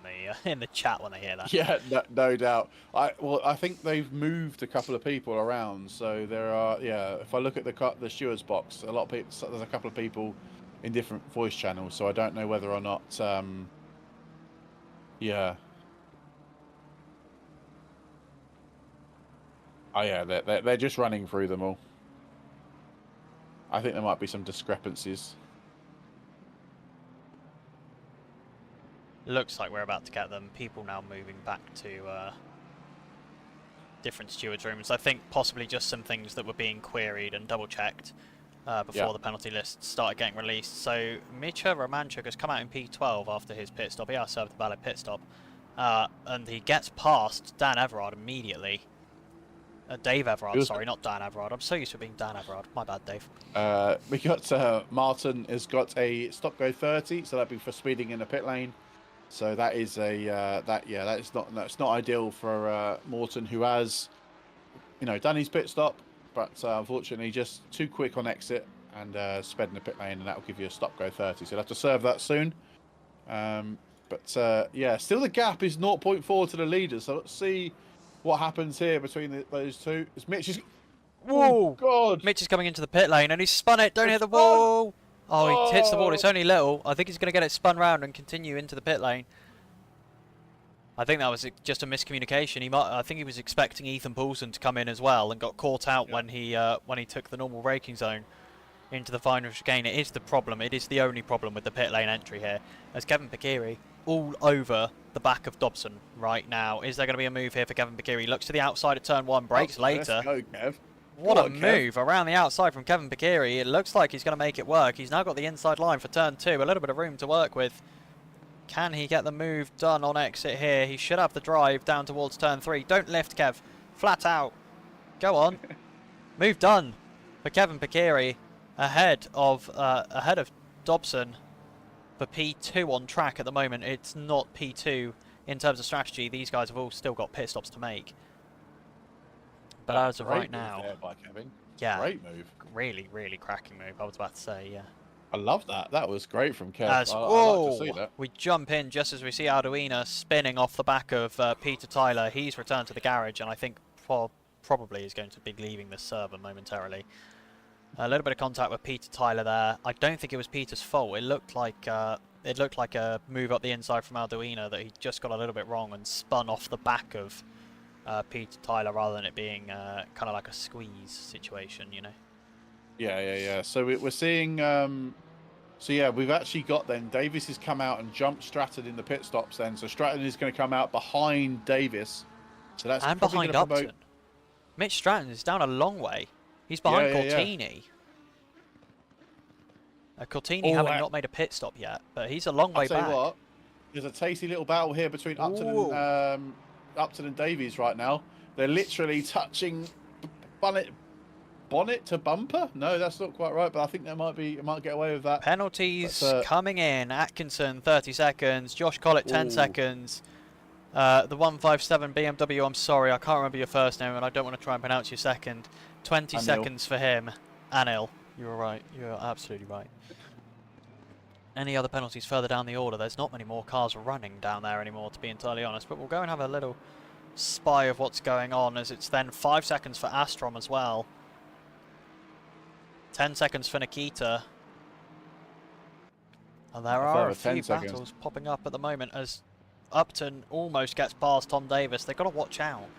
in the chat when they hear that. Yeah, no doubt. I think they've moved a couple of people around, so there are. Yeah, if I look at the stewards box, a lot of people. There's a couple of people in different voice channels, so I don't know whether or not. Yeah. Oh yeah, they're just running through them all. I think there might be some discrepancies. Looks like we're about to get them. People now moving back to different stewards' rooms. I think possibly just some things that were being queried and double-checked before the penalty list started getting released. So Micha Romanchuk has come out in P12 after his pit stop. He has served the valid pit stop. And he gets past Dan Everard immediately. Dave Everard, sorry, not Dan Everard. I'm so used to being Dan Everard. My bad, Dave. We got Martin has got a stop go 30, so that'd be for speeding in the pit lane. So that is that's not ideal for Morton, who has done his pit stop, but unfortunately just too quick on exit and sped in the pit lane, and that will give you a stop go 30. So you'll have to serve that soon. Yeah, still the gap is 0.4 to the leaders. So let's see what happens here between those two. As Mitch is, whoa, God, Mitch is coming into the pit lane and he's spun it. Don't hit the wall. Oh, he hits the wall. It's only little. I think he's going to get it spun round and continue into the pit lane. I think that was just a miscommunication. I think he was expecting Ethan Poulsen to come in as well and got caught out when he took the normal braking zone into the final chicane. It is the problem. It is the only problem with the pit lane entry here, as Kevin Pikiri all over the back of Dobson right now. Is there going to be a move here for Kevin Pikiri? Looks to the outside at turn 1, brakes later. Let's go, Kev. What a move around the outside from Kevin Pikiri. It looks like he's going to make it work. He's now got the inside line for turn 2. A little bit of room to work with. Can he get the move done on exit here? He should have the drive down towards turn 3. Don't lift, Kev. Flat out. Go on. Move done for Kevin Pikiri ahead of Dobson for P2 on track at the moment. It's not P2 in terms of strategy. These guys have all still got pit stops to make. But as of right now, by Kevin. Yeah, great move. Really, really cracking move. I was about to say, yeah. I love that. That was great from Kev. I like to see that. We jump in just as we see Arduino spinning off the back of Peter Tyler. He's returned to the garage, and I think probably is going to be leaving the server momentarily. A little bit of contact with Peter Tyler there. I don't think it was Peter's fault. It looked like it looked like a move up the inside from Alduina that he just got a little bit wrong and spun off the back of Peter Tyler rather than it being kind of like a squeeze situation, you know. Yeah. So we're seeing. So yeah, we've actually got then Davis has come out and jumped Stratton in the pit stops. Then so Stratton is going to come out behind Davis. So that's And probably going behind to promote. Upton. Mitch Stratton is down a long way. He's behind Yeah. Cortini. Cortini Oh, having not made a pit stop yet, but he's a long way I'll tell back. you what, there's a tasty little battle here between Upton and Davies right now. They're literally touching bonnet to bumper. No, that's not quite right, but I think it might get away with that. Penalties coming in. Atkinson 30 seconds. Josh Collett 10 seconds. The 157 BMW, I'm sorry, I can't remember your first name and I don't want to try and pronounce your second. 20 seconds for him. Anil. You were right. You are absolutely right. Any other penalties further down the order? There's not many more cars running down there anymore, to be entirely honest. But we'll go and have a little spy of what's going on, as it's then 5 seconds for Astrom as well. 10 seconds for Nikita. And there are a few battles popping up at the moment as Upton almost gets past Tom Davis. They've got to watch out,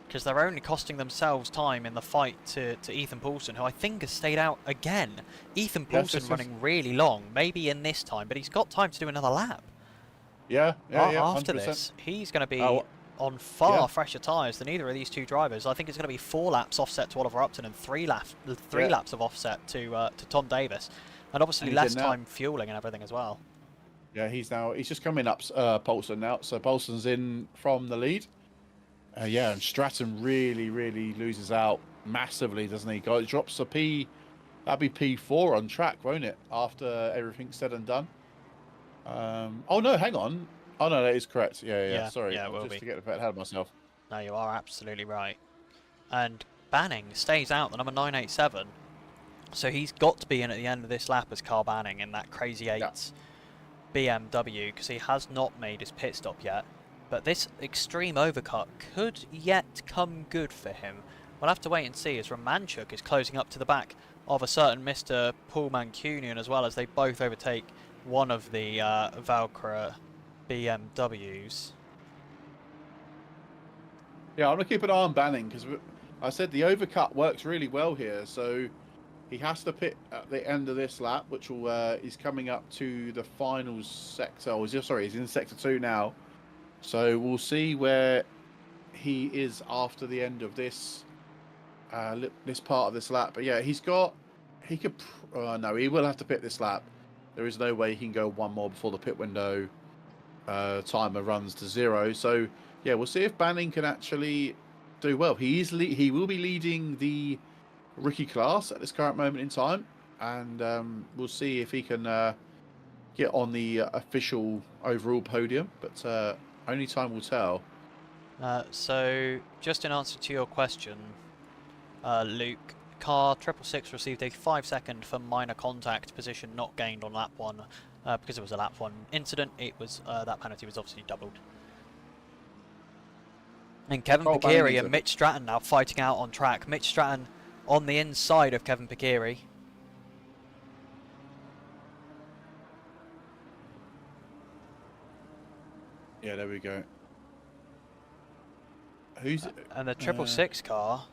because they're only costing themselves time in the fight to Ethan Poulsen, who I think has stayed out again. Ethan Poulsen running really long, maybe in this time, but he's got time to do another lap. Yeah. After 100%. this, he's going to be on far fresher tyres than either of these two drivers. I think it's going to be 4 laps offset to Oliver Upton and 3 laps of offset to Tom Davis, and obviously less time fueling and everything as well. Yeah, he's just coming up Poulsen now, so Poulsen's in from the lead. And Stratton really loses out massively, doesn't he? He drops a P, that'd be P4 on track, won't it? After everything's said and done. Oh no, hang on. Oh no, that is correct. Yeah. Sorry, yeah, it will just be. to get a bit ahead of myself. No, you are absolutely right. And Banning stays out, the number 987. So he's got to be in at the end of this lap as Carl Banning in that Crazy 8 BMW, because he has not made his pit stop yet. But this extreme overcut could yet come good for him. We'll have to wait and see, as Romanchuk is closing up to the back of a certain Mr. Paul Mancunian, as well as they both overtake one of the Valkyrie BMWs. Yeah, I'm going to keep an eye on Banning, because I said the overcut works really well here. So he has to pit at the end of this lap, which will is coming up to the final sector. He's in sector 2 now. So we'll see where he is after the end of this this part of this lap. But yeah, he will have to pit this lap. There is no way he can go one more before the pit window timer runs to 0. So yeah, we'll see if Banning can actually do well. He will be leading the rookie class at this current moment in time, and we'll see if he can get on the official overall podium. But only time will tell. So, just in answer to your question, Luke, car 666 received a 5-second for minor contact, position not gained on lap 1. Because it was a lap 1 incident, it was that penalty was obviously doubled. And Kevin Pikiri and Mitch Stratton now fighting out on track. Mitch Stratton on the inside of Kevin Pikiri. Yeah, there we go. Who's and the 666 car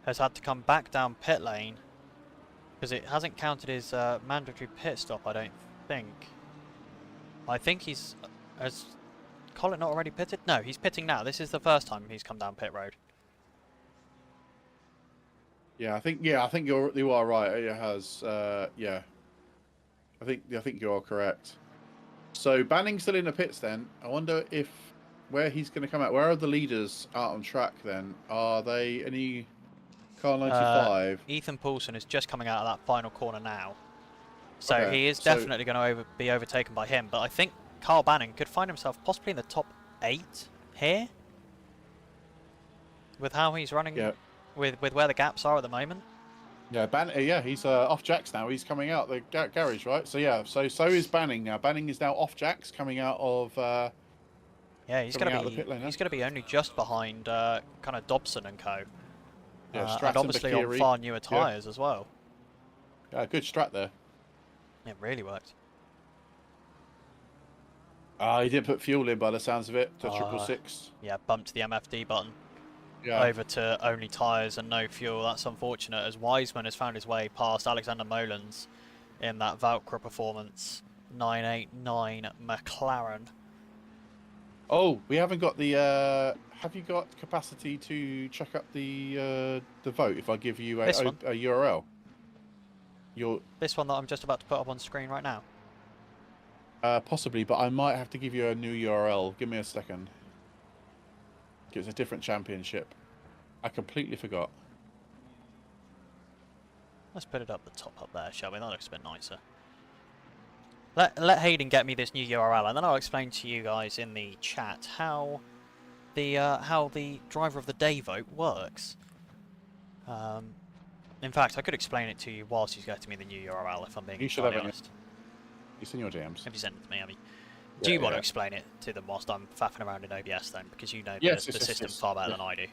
has had to come back down pit lane because it hasn't counted his mandatory pit stop, I don't think. I think has Collett not already pitted? No, he's pitting now. This is the first time he's come down pit road. Yeah, I think you are right. It has. Yeah, I think you are correct. So Banning's still in the pits then. I wonder where he's going to come out. Where are the leaders out on track then? Are they any car 95? Ethan Poulsen is just coming out of that final corner now. So he is definitely going to be overtaken by him. But I think Carl Banning could find himself possibly in the top 8 here. With how he's running, with where the gaps are at the moment. Yeah, he's off jacks now. He's coming out the garage, right? So yeah, so is Banning now. Banning is now off jacks, coming out of. Yeah, he's going to be only just behind kind of Dobson and co. Yeah, and obviously on far newer tyres as well. Yeah, good strat there. It really worked. He didn't put fuel in by the sounds of it to triple Uh, six. yeah, bumped the MFD button Yeah. over to only tyres and no fuel. That's unfortunate, as Wiseman has found his way past Alexander Molins in that Valkyrie performance. 989 McLaren. Oh, we haven't got the. Have you got capacity to check up the vote? If I give you This one? a URL, you're This one that I'm just about to put up on screen right now. possibly, but I might have to give you a new URL. Give me a second. It's a different championship. I completely forgot. Let's put it up the top up there, shall we? That looks a bit nicer. Let Hayden get me this new URL, and then I'll explain to you guys in the chat how the driver of the day vote works. In fact, I could explain it to you whilst he's getting me the new URL, if I'm being entirely honest. It's in your DMs. Have you sent it to me, Abby? Do you want to explain it to them whilst I'm faffing around in OBS then? Because you know the system far better than I do.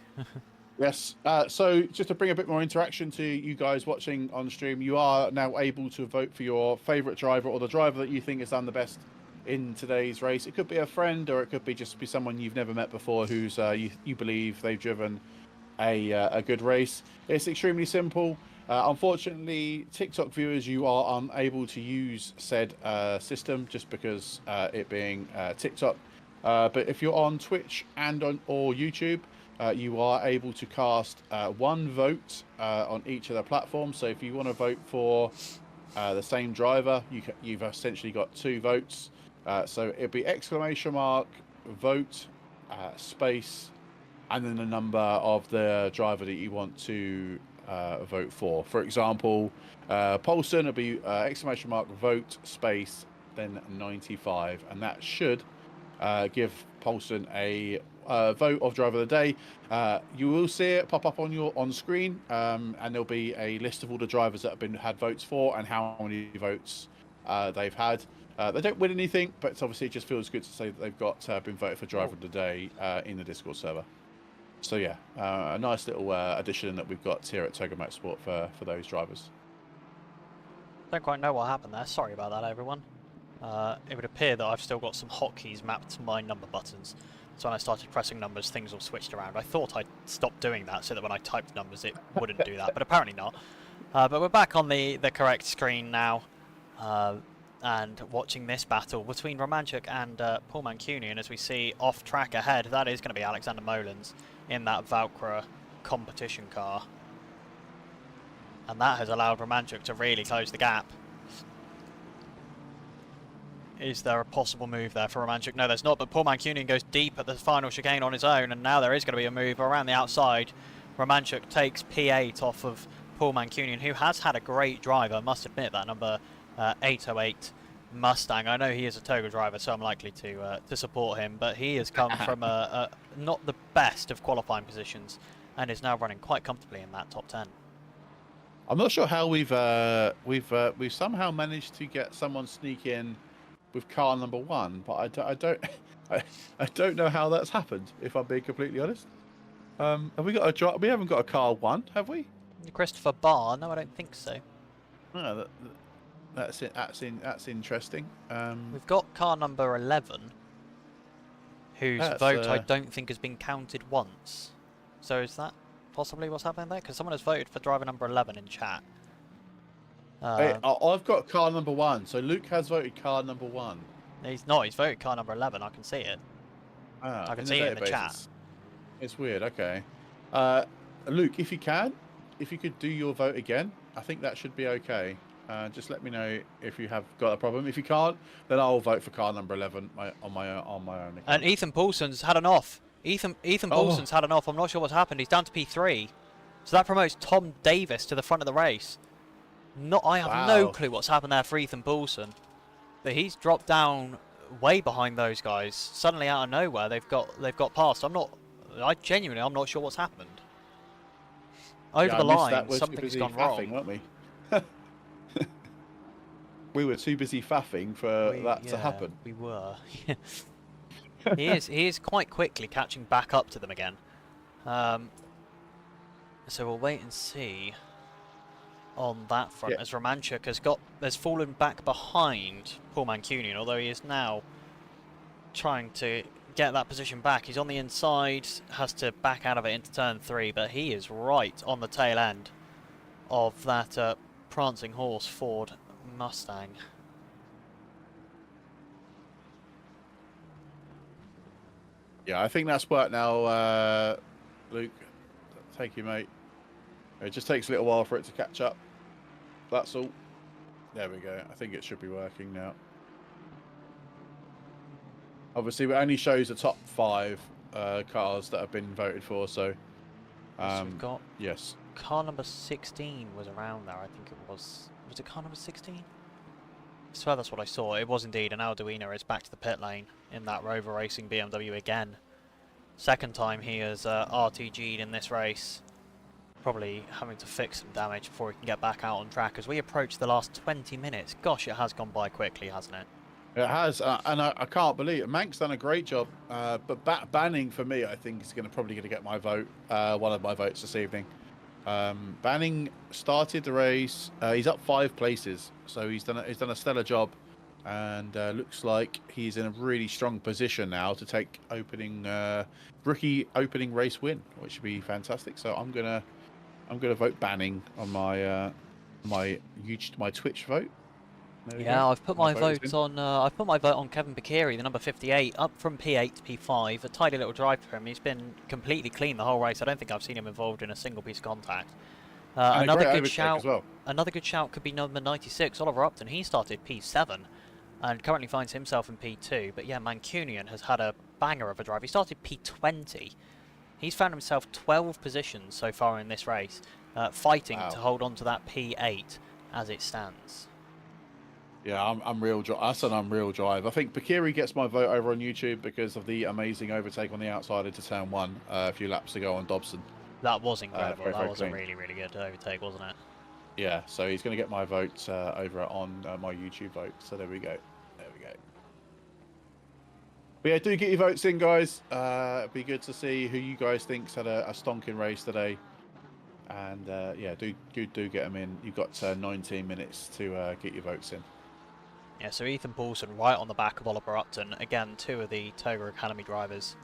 Yes. So just to bring a bit more interaction to you guys watching on stream, you are now able to vote for your favourite driver or the driver that you think has done the best in today's race. It could be a friend, or it could be just someone you've never met before who's you believe they've driven a good race. It's extremely simple. Unfortunately, TikTok viewers, you are unable to use said system just because it being TikTok. But if you're on Twitch and or YouTube, you are able to cast one vote on each of the platforms. So if you want to vote for the same driver, you've essentially got two votes. So it'd be exclamation mark, vote, space, and then the number of the driver that you want to vote for. For example, Paulson would be exclamation mark, vote, space, then 95. And that should give Paulson a vote of driver of the day. You will see it pop up on screen, and there'll be a list of all the drivers that have had votes for and how many votes they've had. They don't win anything, but obviously it just feels good to say that they've got been voted for driver of the day in the Discord server. So yeah, a nice little addition that we've got here at Togo Motorsport for those drivers. Don't quite know what happened there. Sorry about that, everyone. It would appear that I've still got some hotkeys mapped to my number buttons. So when I started pressing numbers, things all switched around. I thought I'd stopped doing that so that when I typed numbers, it wouldn't do that, but apparently not. But we're back on the correct screen now, and watching this battle between Romanchuk and Paul Mancunian as we see off track ahead. That is going to be Alexander Molins in that Valkyrie competition car. And that has allowed Romanchuk to really close the gap. Is there a possible move there for Romanchuk? No, there's not, but Paul Mancunian goes deep at the final chicane on his own, and now there is going to be a move around the outside. Romanchuk takes P8 off of Paul Mancunian, who has had a great drive, I must admit, that number 808 Mustang. I know he is a Togo driver, so I'm likely to support him, but he has come from not the best of qualifying positions and is now running quite comfortably in that top 10. I'm not sure how we've somehow managed to get someone sneak in with car number one, but I don't know how that's happened. If I'm being completely honest, have we got a we haven't got a car one, have we? Christopher Barr? No, I don't think so. No, that's it. That's interesting. We've got car number 11, whose vote I don't think has been counted once. So is that possibly what's happening there? Because someone has voted for driver number 11 in chat. I've got car number one, so Luke has voted car number one. He's not. He's voted car number 11. I can see it. I can see it in the chat. It's weird. Okay, Luke, if you could do your vote again, I think that should be okay. Just let me know if you have got a problem. If you can't, then I'll vote for car number 11 on my own account. And Ethan Poulsen's had an off. Ethan Poulsen's had an off. I'm not sure what's happened. He's down to P3. So that promotes Tom Davis to the front of the race. I have no clue what's happened there for Ethan Poulsen. But he's dropped down way behind those guys. Suddenly out of nowhere they've got past. I'm not sure what's happened. Over the line, something's gone wrong. Weren't we? We were too busy faffing for that to happen. We were. He is quite quickly catching back up to them again. So we'll wait and see on that front, as Romanchuk has fallen back behind Paul Mancunian, although he is now trying to get that position back. He's on the inside, has to back out of it into turn 3, but he is right on the tail end of that prancing horse Ford Mustang. Yeah, I think that's worked now, Luke. Thank you, mate. It just takes a little while for it to catch up. That's all. There we go. I think it should be working now. Obviously, it only shows the top 5 cars that have been voted for, so... So we've got yes. car number 16 was around there, I think it was. Was it car number 16? I swear that's what I saw. It was indeed, and Arduino is back to the pit lane in that Rover Racing BMW again. Second time he has RTG'd in this race. Probably having to fix some damage before he can get back out on track as we approach the last 20 minutes. Gosh, it has gone by quickly, hasn't it? It has, and I can't believe it. Mank's done a great job, but Banning for me, I think, is probably going to get my vote, one of my votes this evening. Banning started the race. He's up 5 places, so he's done a stellar job, and looks like he's in a really strong position now to take rookie opening race win, which would be fantastic. So I'm gonna vote Banning on my Twitch vote. Yeah, I've put my votes on. I've put my vote on Kevin Bakiri, the number 58, up from P8 to P5. A tidy little drive for him. He's been completely clean the whole race. I don't think I've seen him involved in a single piece of contact. Another good shout. As well. Another good shout could be number 96, Oliver Upton. He started P7 and currently finds himself in P2. But yeah, Mancunian has had a banger of a drive. He started P20. He's found himself 12 positions so far in this race, fighting to hold on to that P8 as it stands. Yeah, that's an unreal drive. I think Bakiri gets my vote over on YouTube because of the amazing overtake on the outside into turn 1 a few laps ago on Dobson. That was incredible. Very, that very was clean. a really, really good overtake, wasn't it? Yeah, so he's going to get my vote over on my YouTube vote. So there we go. There we go. But yeah, do get your votes in, guys. It'd be good to see who you guys think's had a stonking race today. And yeah, do get them in. You've got 19 minutes to get your votes in. Yeah, so Ethan Paulson right on the back of Oliver Upton. Again, 2 of the Toga Academy drivers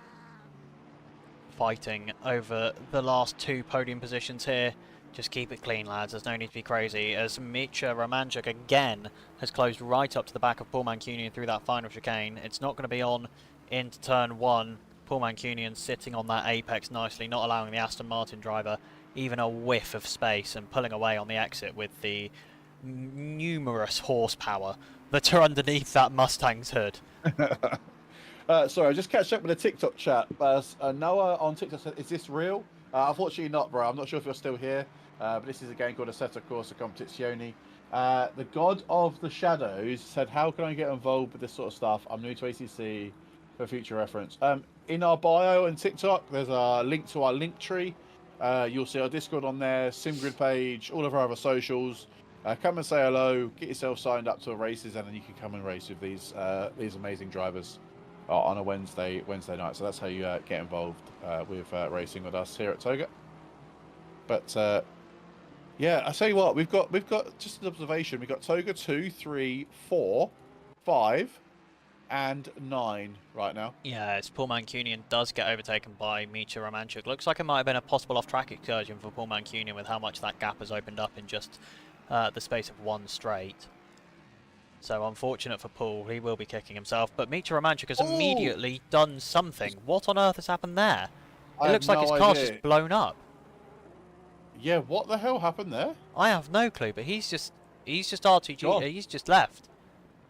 fighting over the last 2 podium positions here. Just keep it clean, lads. There's no need to be crazy. As Micha Romanchuk again has closed right up to the back of Paul Mancunian through that final chicane. It's not going to be on into turn 1. Paul Mancunian sitting on that apex nicely, not allowing the Aston Martin driver even a whiff of space and pulling away on the exit with the numerous horsepower that are underneath that Mustang's hood. Sorry, I just catched up with a TikTok chat. Noah on TikTok said, "Is this real?" Unfortunately not, bro. I'm not sure if you're still here, but this is a game called Assetto Corsa Competizione. The God of the Shadows said, "How can I get involved with this sort of stuff? I'm new to ACC for future reference." In our bio and TikTok, there's a link to our link tree. You'll see our Discord on there, SimGrid page, all of our other socials. Come and say hello, get yourself signed up to races, and then you can come and race with these amazing drivers on a Wednesday night. So that's how you get involved with racing with us here at Toga. But yeah, I tell you what, we've got just an observation. We've got Toga 2, 3, 4, 5, and 9 right now. Yeah, it's Paul Mancunian does get overtaken by Micha Romanchuk. Looks like it might have been a possible off-track excursion for Paul Mancunian with how much that gap has opened up in just the space of 1 straight. So unfortunate for Paul, he will be kicking himself. But Micha Romanchuk has immediately done something. What on earth has happened there? It looks like his car's just blown up. Yeah, what the hell happened there? I have no clue, but he's just RTG. He's just left.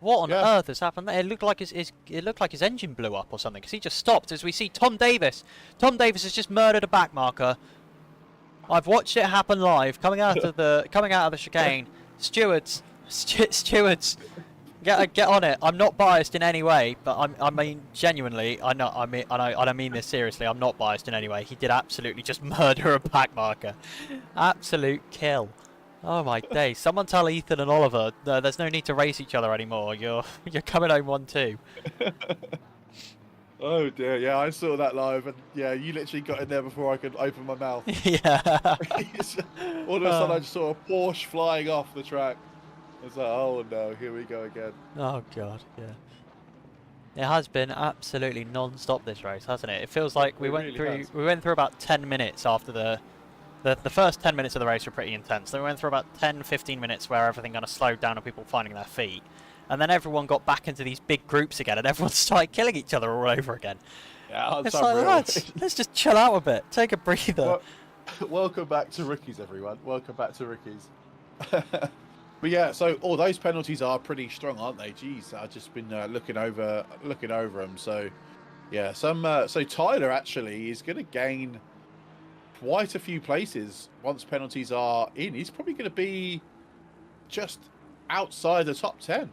What on earth has happened there? It looked like his engine blew up or something, because he just stopped. As we see Tom Davis. Tom Davis has just murdered a backmarker. I've watched it happen live, coming out of the chicane. Stewards, get on it. I'm not biased in any way, but I mean genuinely, I don't mean this seriously. I'm not biased in any way. He did absolutely just murder a backmarker. Absolute kill. Oh my days! Someone tell Ethan and Oliver there's no need to race each other anymore. You're coming home 1-2. Oh dear, yeah, I saw that live, and yeah, you literally got in there before I could open my mouth. Yeah. All of a sudden, I just saw a Porsche flying off the track. I was like, oh no, here we go again. Oh god, yeah. It has been absolutely non-stop this race, hasn't it? It feels like we went really has. through about 10 minutes after the first 10 minutes of the race were pretty intense. Then we went through about 10-15 minutes where everything kind of slowed down and people finding their feet. And then everyone got back into these big groups again and everyone started killing each other all over again. Yeah, It's like, lads, let's just chill out a bit. Take a breather. Well, welcome back to Rookies, everyone. Welcome back to Rookies. But yeah, so all those penalties are pretty strong, aren't they? Jeez, I've just been looking over them. So yeah, so Tyler actually is going to gain quite a few places once penalties are in. He's probably going to be just outside the top 10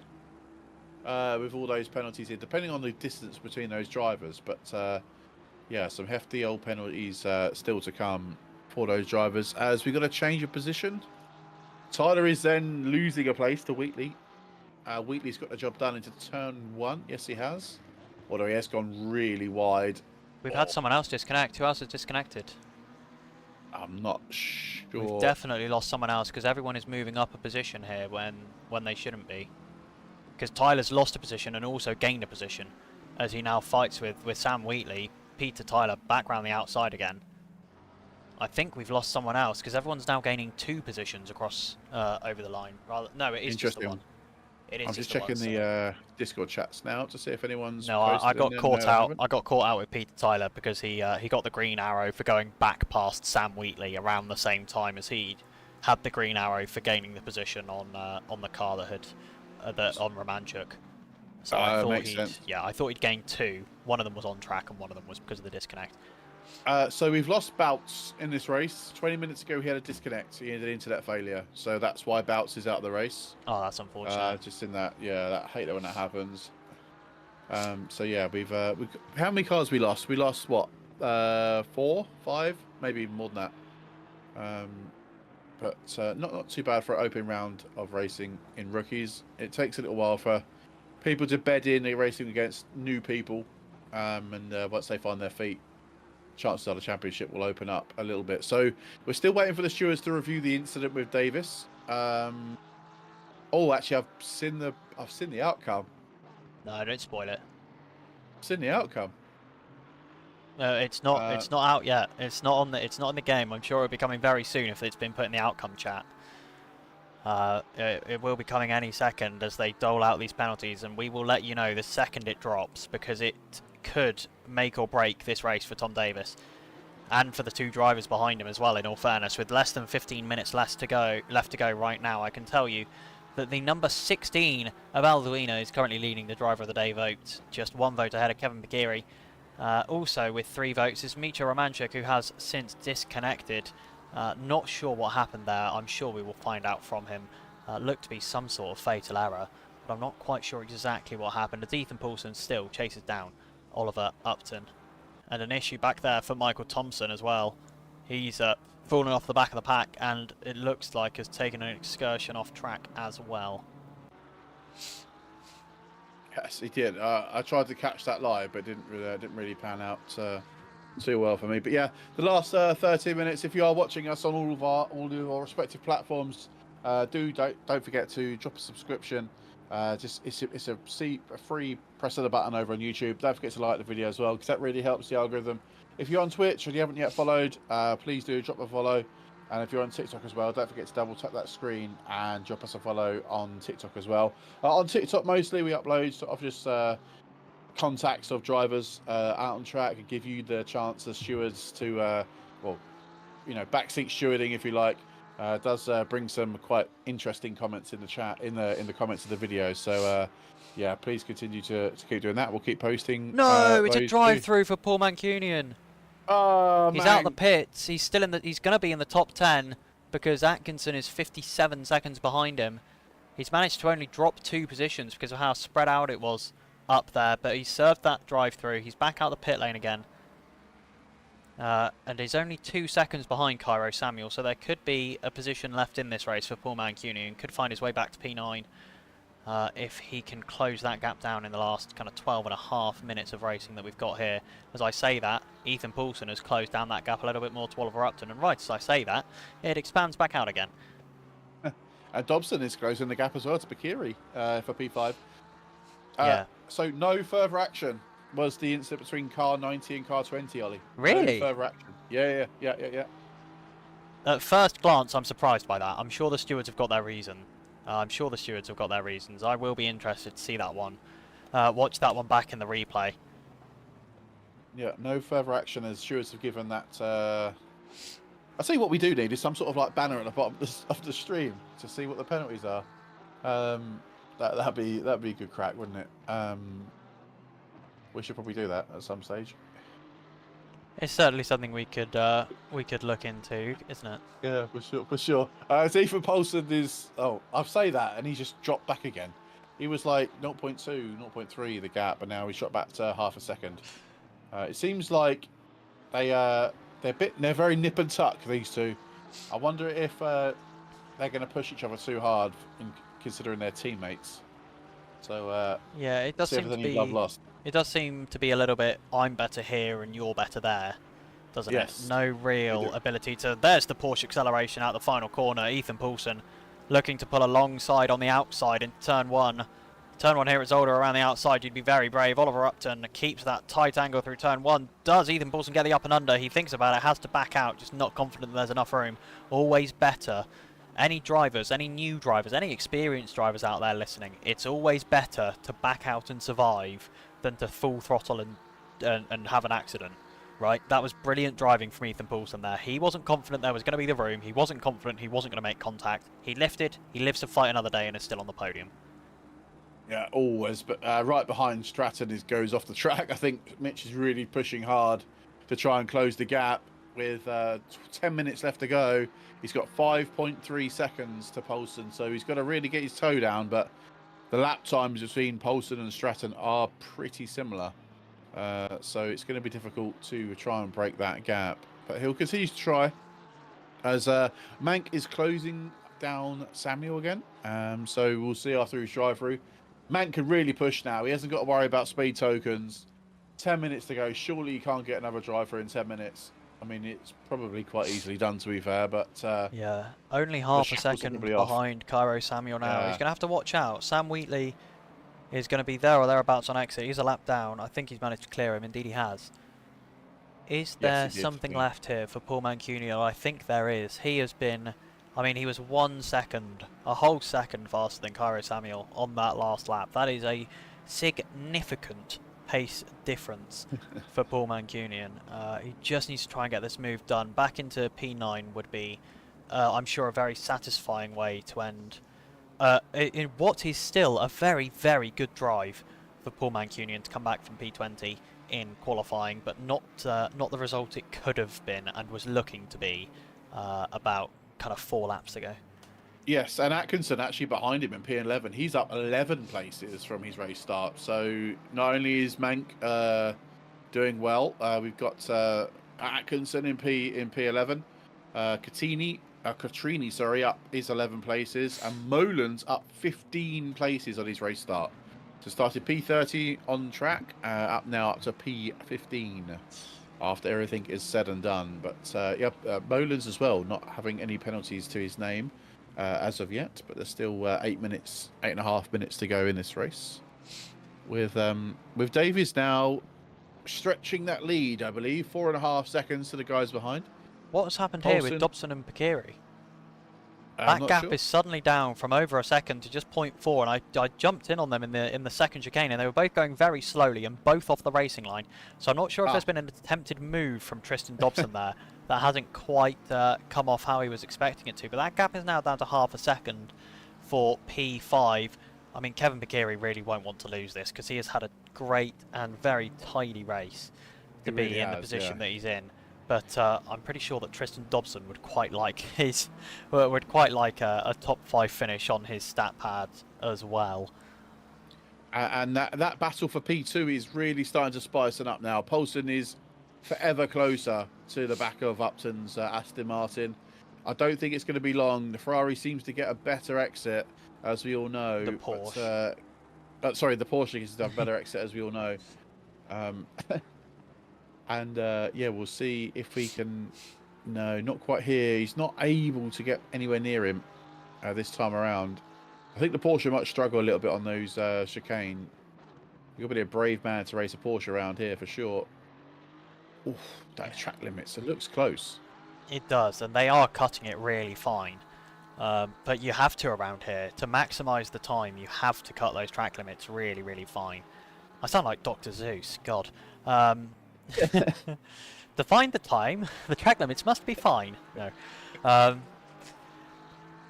with all those penalties in, depending on the distance between those drivers. But yeah, some hefty old penalties still to come for those drivers as we've got to change of position. Tyler is then losing a place to Wheatley. Wheatley's got the job done into turn 1. Yes, he has. Although he has gone really wide. We've had someone else disconnect. Who else has disconnected? I'm not sure. We've definitely lost someone else because everyone is moving up a position here when they shouldn't be. Because Tyler's lost a position and also gained a position as he now fights with Sam Wheatley. Peter Tyler back round the outside again. I think we've lost someone else because everyone's now gaining 2 positions across over the line. No, it is just the one. It is. I'm just checking the Discord chats now to see if anyone's. No, I got caught out. I got caught out with Peter Tyler because he got the green arrow for going back past Sam Wheatley around the same time as he had the green arrow for gaining the position on the car that had on Romanchuk. So I thought he'd gained 2. One of them was on track and one of them was because of the disconnect. So we've lost Bouts in this race. 20 minutes ago, he had a disconnect. He ended into that failure. So that's why Bouts is out of the race. Oh, that's unfortunate. Just in that, yeah, I hate that when that happens. So yeah, we've how many cars we lost? We lost what? 4, 5, maybe even more than that. But not too bad for an open round of racing in Rookies. It takes a little while for people to bed in. They're racing against new people, and once they find their feet, chances are the championship will open up a little bit. So we're still waiting for the stewards to review the incident with Davis. Oh, actually, I've seen the outcome. No, don't spoil it. I've seen the outcome. No, it's not. It's not out yet. It's not on the. It's not in the game. I'm sure it'll be coming very soon if it's been put in the outcome chat. It will be coming any second as they dole out these penalties, and we will let you know the second it drops because it could make or break this race for Tom Davis and for the 2 drivers behind him as well. In all fairness, with less than 15 minutes left to go right now, I can tell you that the number 16 of Alduino is currently leading the driver of the day vote, just 1 vote ahead of Kevin Bagiri. Also with 3 votes is Micha Romanchuk, who has since disconnected. Not sure what happened there. I'm sure we will find out from him. Looked to be some sort of fatal error, but I'm not quite sure exactly what happened as Ethan Poulsen still chases down Oliver Upton. And an issue back there for Michael Thompson as well. He's fallen off the back of the pack and it looks like has taken an excursion off track as well. Yes, he did. I tried to catch that live, but didn't really pan out too well for me. But yeah, the last 30 minutes. If you are watching us on all of our respective platforms, don't forget to drop a subscription. It's a free press of the button over on YouTube. Don't forget to like the video as well because that really helps the algorithm. If you're on Twitch and you haven't yet followed, please do drop a follow. And if you're on TikTok as well, don't forget to double tap that screen and drop us a follow on TikTok as well. On TikTok mostly we upload sort of just contacts of drivers out on track and give you the chance as stewards to backseat stewarding if you like. Does bring some quite interesting comments in the chat in the comments of the video. So yeah, please continue to keep doing that. We'll keep posting. No, it's a drive-through for Paul Mancunian. Oh, he's out of the pits. He's still he's going to be in the top 10 because Atkinson is 57 seconds behind him. He's managed to only drop 2 positions because of how spread out it was up there, but he served that drive-through. He's back out the pit lane again. And he's only 2 seconds behind Cairo Samuel, so there could be a position left in this race for Paul Mancunian. Could find his way back to P9 if he can close that gap down in the last kind of 12.5 minutes of racing that we've got here. As I say that, Ethan Poulsen has closed down that gap a little bit more to Oliver Upton, and right as I say that, it expands back out again. And Dobson is closing the gap as well to Bakiri for P5. Yeah. So no further action was the incident between car 90 and car 20, Ollie. Really? No further action. Yeah. At first glance, I'm surprised by that. I'm sure the stewards have got their reason. I will be interested to see that one. Watch that one back in the replay. Yeah, no further action as stewards have given that. I see what we do need is some sort of like banner at the bottom of the stream to see what the penalties are. That'd be a good crack, wouldn't it? We should probably do that at some stage. It's certainly something we could look into, isn't it? Yeah, for sure. Ethan Poulsen is. Oh, I say that, and he just dropped back again. He was like 0.2, 0.3 the gap, and now he's shot back to half a second. It seems like they're very nip and tuck, these two. I wonder if they're going to push each other too hard, considering their teammates. So yeah, it does seem to be. Love lost. It does seem to be a little bit. I'm better here and you're better there, doesn't it? No real ability to. There's the Porsche acceleration out the final corner. Ethan Poulsen looking to pull alongside on the outside in turn one. Turn one here at Zolder around the outside. You'd be very brave. Oliver Upton keeps that tight angle through turn one. Does Ethan Poulsen get the up and under? He thinks about it. Has to back out. Just not confident that there's enough room. Always better. Any drivers, any new drivers, any experienced drivers out there listening, it's always better to back out and survive than to full throttle and have an accident, right? That was brilliant driving from Ethan Poulsen there. He wasn't confident there was going to be the room. He wasn't confident he wasn't going to make contact. He lifted. He lives to fight another day and is still on the podium. Yeah, always. But right behind Stratton goes off the track. I think Mitch is really pushing hard to try and close the gap. With 10 minutes left to go, he's got 5.3 seconds to Poulsen, so he's got to really get his toe down. But the lap times between Poulsen and Stratton are pretty similar, so it's going to be difficult to try and break that gap. But he'll continue to try as Mank is closing down Samuel again. So we'll see after his drive-through. Mank can really push now. He hasn't got to worry about speed tokens. 10 minutes to go. Surely you can't get another drive-through in 10 minutes. I mean, it's probably quite easily done, to be fair, but... yeah, only half a second behind Cairo Samuel now. Yeah. He's going to have to watch out. Sam Wheatley is going to be there or thereabouts on exit. He's a lap down. I think he's managed to clear him. Indeed, he has. Is there something left here for Paul Mancunier? I think there is. He has been... I mean, he was 1 second, a whole second faster than Cairo Samuel on that last lap. That is a significant pace difference for Paul Mancunian. He just needs to try and get this move done. Back into P9 would be, I'm sure, a very satisfying way to end in what is still a very, very good drive for Paul Mancunian to come back from P20 in qualifying, but not the result it could have been and was looking to be about kind of 4 laps ago. Yes, and Atkinson actually behind him in P11. He's up 11 places from his race start. So not only is Mank doing well, we've got Atkinson in P11, Catrini, sorry, up is 11 places, and Molan's up 15 places on his race start. So started P30 on track, up to P15 after everything is said and done. But Molan's as well, not having any penalties to his name. As of yet, but there's still 8.5 minutes to go in this race. With Davies now stretching that lead, I believe, 4.5 seconds to the guys behind. What has happened here with Dobson and Pikiri? That gap is suddenly down from over a second to just 0.4, and I jumped in on them in the second chicane, and they were both going very slowly and both off the racing line. So I'm not sure if there's been an attempted move from Tristan Dobson there that hasn't quite come off how he was expecting it to. But that gap is now down to half a second for P5. I mean, Kevin Pikiri really won't want to lose this because he has had a great and very tidy race to be in the position that he's in. But I'm pretty sure that Tristan Dobson would quite like a top 5 finish on his stat pad as well. And that battle for P2 is really starting to spice it up now. Poulsen is forever closer to the back of Upton's Aston Martin. I don't think it's going to be long. The Ferrari seems to get a better exit, as we all know. The Porsche. But, the Porsche seems to have a better exit, as we all know. And we'll see if we can... No, not quite here. He's not able to get anywhere near him this time around. I think the Porsche might struggle a little bit on those chicane. You'll be a brave man to race a Porsche around here for sure. Oof, that track limits. It looks close. It does, and they are cutting it really fine. But you have to around here. To maximise the time, you have to cut those track limits really, really fine. I sound like Dr. Zeus, God. To find the time, the track limits must be fine. No.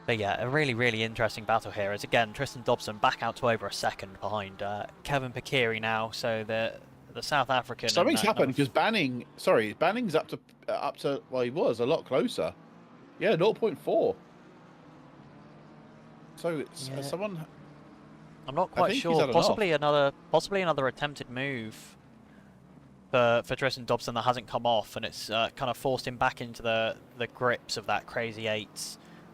But yeah, a really, really interesting battle here. As again, Tristan Dobson back out to over a second behind Kevin Pikiri now. So the South African. Something's happened because Banning's up to well, he was a lot closer. Yeah, 0.4. So it's someone. I'm not quite sure. Possibly another attempted move for Tristan Dobson that hasn't come off, and it's kind of forced him back into the grips of that crazy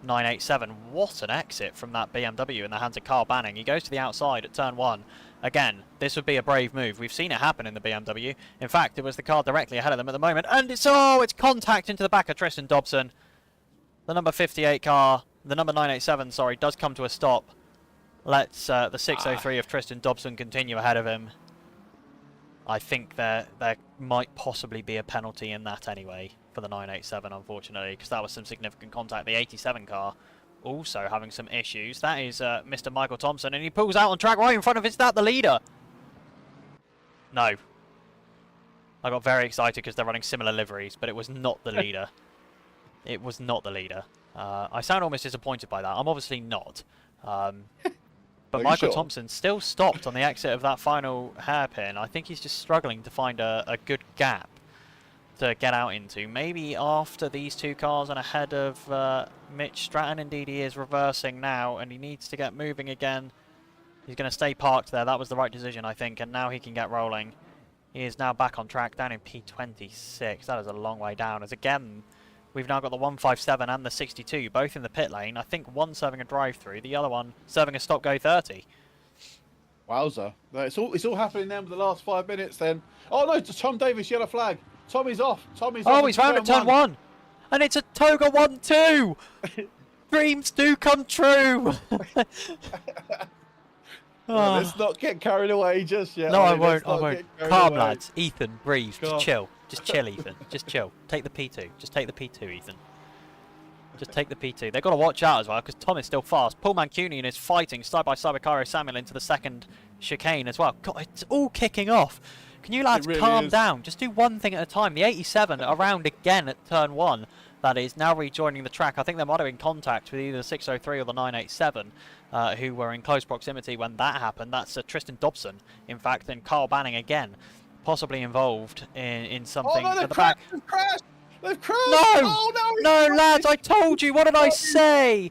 987. What an exit from that BMW in the hands of Carl Banning. He goes to the outside at turn 1. Again, this would be a brave move. We've seen it happen in the BMW. In fact, it was the car directly ahead of them at the moment, and it's contact into the back of Tristan Dobson. The number 58 car, the number 987, sorry, does come to a stop. Lets the 603 of Tristan Dobson continue ahead of him. I think there might possibly be a penalty in that anyway for the 987, unfortunately, because that was some significant contact. The 87 car also having some issues. That is Mr. Michael Thompson, and he pulls out on track right in front of. Is that the leader? No. I got very excited because they're running similar liveries, but it was not the leader. It was not the leader. I sound almost disappointed by that. I'm obviously not. But Michael Thompson still stopped on the exit of that final hairpin. I think he's just struggling to find a good gap to get out into. Maybe after these two cars and ahead of Mitch Stratton. Indeed, he is reversing now, and he needs to get moving again. He's going to stay parked there. That was the right decision, I think, and now he can get rolling. He is now back on track, down in P26. That is a long way down, as again, we've now got the 157 and the 62, both in the pit lane. I think one serving a drive-through, the other one serving a stop-go 30. Wowza. It's all happening then with the last 5 minutes then. Oh no, it's Tom Davis, yellow flag. Tommy's off. Oh, he's round at turn 1. And it's a Toga 1-2. Dreams do come true. Well, let's not get carried away just yet. No, I won't. Calm, lads. Ethan, breathe. Just chill. Just chill, Ethan. Just chill. Take the P2. Just take the P2, Ethan. Just take the P2. They've got to watch out as well, because Tom is still fast. Paul Mancunian is fighting side by side with Cairo Samuel into the second chicane as well. God, it's all kicking off. Can you lads calm down? Just do one thing at a time. The 87 around again at turn 1. That is now rejoining the track. I think they might have been in contact with either the 603 or the 987, who were in close proximity when that happened. That's Tristan Dobson, in fact, and Carl Banning again, possibly involved in something at the back. They've crashed! They've crashed! No! Oh, no, lads, I told you! What did I say?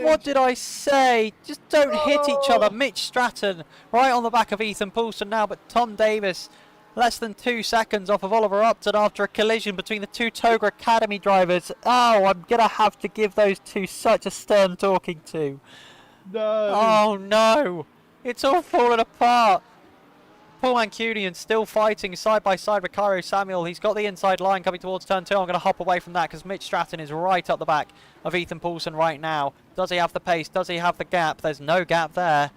What did I say? Just don't hit each other. Mitch Stratton right on the back of Ethan Poulsen now, but Tom Davis less than 2 seconds off of Oliver Upton after a collision between the two Toga Academy drivers. Oh, I'm going to have to give those two such a stern talking to. No. Oh, no. It's all falling apart. Paul Mancunian still fighting side by side with Cairo Samuel. He's got the inside line coming towards turn 2. I'm going to hop away from that because Mitch Stratton is right up the back of Ethan Poulsen right now. Does he have the pace? Does he have the gap? There's no gap there.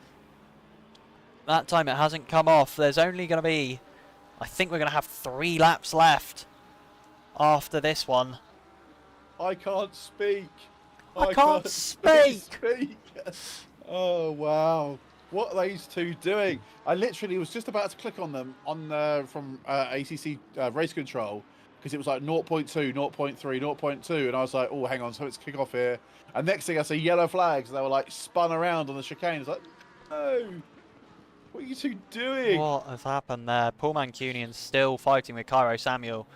That time it hasn't come off. There's only going to be, I think we're going to have 3 laps left after this one. I can't speak. I can't speak. Oh, wow. What are these two doing? I literally was just about to click on them from ACC race control because it was like 0.2, 0.3, 0.2, and I was like, oh, hang on, so it's kick off here. And next thing I see yellow flags, and they were like spun around on the chicane. It's like, no, what are you two doing? What has happened there? Paul Mancunian still fighting with Cairo Samuel.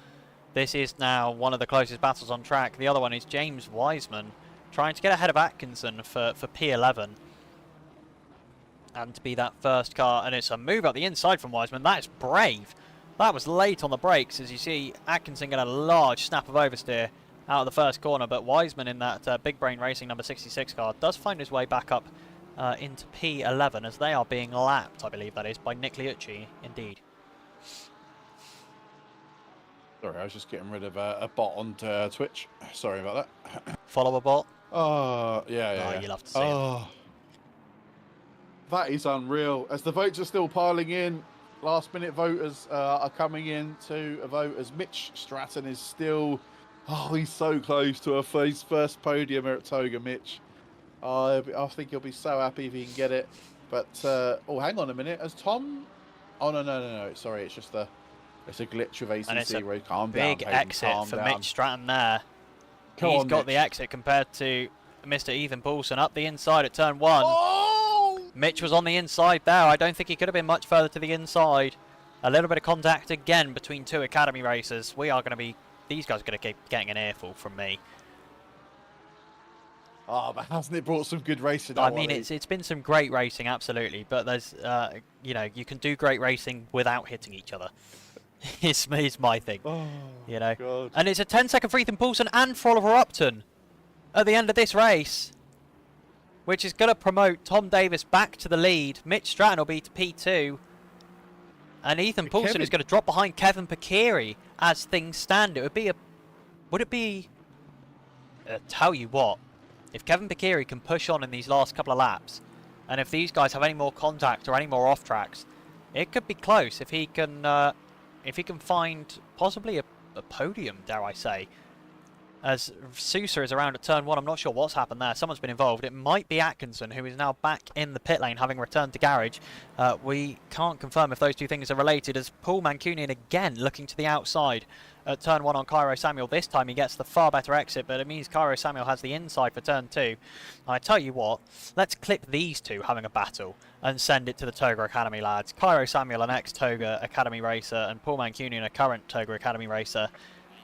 This is now one of the closest battles on track. The other one is James Wiseman trying to get ahead of Atkinson for P11. And to be that first car, and it's a move up the inside from Wiseman. That is brave. That was late on the brakes, as you see Atkinson get a large snap of oversteer out of the first corner, but Wiseman in that Big Brain Racing number 66 car does find his way back up into P11 as they are being lapped, I believe that is, by Nick Liucci, indeed. Sorry, I was just getting rid of a bot on Twitch. Sorry about that. Follow a bot? Oh, yeah. Oh, you love to see it. That is unreal. As the votes are still piling in, last-minute voters are coming in to vote as Mitch Stratton is still... Oh, he's so close to his first podium here at Toga, Mitch. I think he'll be so happy if he can get it. But, oh, hang on a minute. Has Tom... Oh, no. Sorry, it's just it's a glitch with ACC. And it's a calm big down, Hayden, exit calm for down. Mitch Stratton there. Come He's on, got Mitch. the exit compared to Mr. Ethan Poulsen up the inside at turn 1. Oh! Mitch was on the inside there. I don't think he could have been much further to the inside. A little bit of contact again between two academy racers. These guys are going to keep getting an earful from me. Oh, but hasn't it brought some good racing? I mean, it's been some great racing, absolutely. But there's, you can do great racing without hitting each other. it's my thing, God. And it's a 10-second for Ethan Poulsen and for Oliver Upton at the end of this race, which is going to promote Tom Davis back to the lead. Mitch Stratton will be to P2. And Ethan Poulsen is going to drop behind Kevin Pekiri as things stand. Tell you what, if Kevin Pekiri can push on in these last couple of laps, and if these guys have any more contact or any more off tracks, it could be close if he can find possibly a podium, dare I say. As Sousa is around at turn 1, I'm not sure what's happened there. Someone's been involved. It might be Atkinson, who is now back in the pit lane, having returned to garage. We can't confirm if those two things are related, as Paul Mancunian again looking to the outside at turn 1 on Cairo Samuel. This time he gets the far better exit, but it means Cairo Samuel has the inside for turn 2. I tell you what, let's clip these two having a battle and send it to the Toga Academy lads. Cairo Samuel, an ex-Toga Academy racer, and Paul Mancunian, a current Toga Academy racer,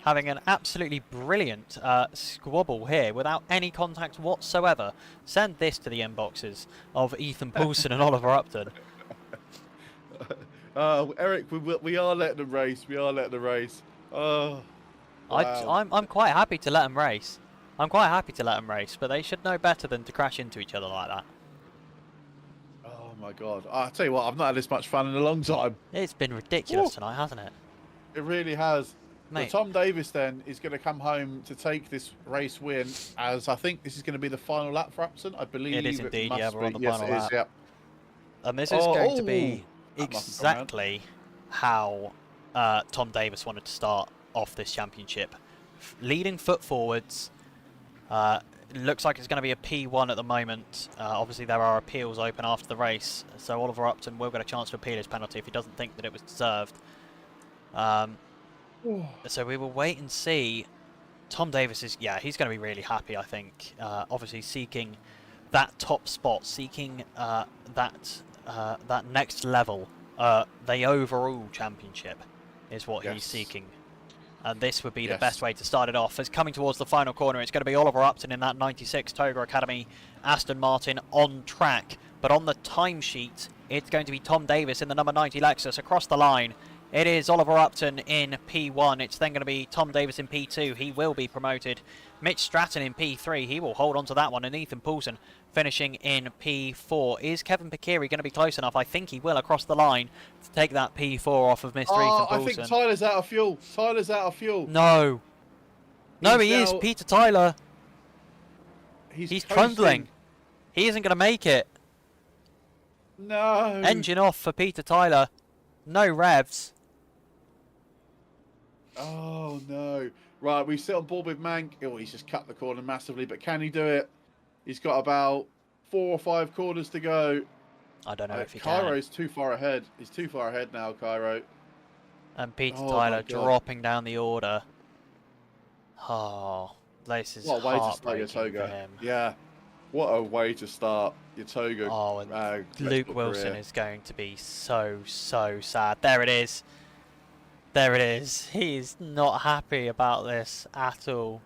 having an absolutely brilliant squabble here without any contact whatsoever. Send this to the inboxes of Ethan Poulsen and Oliver Upton. Eric, we are letting them race. We are letting them race. Oh, wow. I'm quite happy to let them race. But they should know better than to crash into each other like that. Oh my God! I'll tell you what, I've not had this much fun in a long time. It's been ridiculous tonight, hasn't it? It really has. Mate. So Tom Davis then is going to come home to take this race win, as I think this is going to be the final lap for Upton. I believe it is indeed. Yeah, we're on the final lap. Yep. And this is going to be exactly how Tom Davis wanted to start off this championship. Leading foot forwards. Looks like it's going to be a P1 at the moment. Obviously, there are appeals open after the race, so Oliver Upton will get a chance to appeal his penalty if he doesn't think that it was deserved. So we will wait and see. Tom Davis is, he's going to be really happy, I think. Obviously seeking that top spot, seeking that next level. The overall championship is what he's seeking. And this would be the best way to start it off. As coming towards the final corner, it's going to be Oliver Upton in that 96 Toga Academy Aston Martin on track. But on the timesheet, it's going to be Tom Davis in the number 90 Lexus across the line. It is Oliver Upton in P1. It's then going to be Tom Davis in P2. He will be promoted. Mitch Stratton in P3. He will hold on to that one. And Ethan Poulsen finishing in P4. Is Kevin Pekiri going to be close enough? I think he will across the line to take that P4 off of Mr. Ethan Poulsen. I think Tyler's out of fuel. Tyler's out of fuel. No. No, he is. Peter Tyler. He's trundling. He isn't going to make it. No. Engine off for Peter Tyler. No revs. Oh, no. Right, we sit on board with Mank. Oh, he's just cut the corner massively, but can he do it? He's got about 4 or 5 corners to go. I don't know if he can. Cairo's too far ahead. He's too far ahead now, Cairo. And Peter Tyler dropping down the order. Oh, this is what a way to start your heartbreaking Toga. for him. Yeah. What a way to start your Toga. Oh, and Luke Wilson is going to be so sad. There it is. There it is. He's not happy about this at all.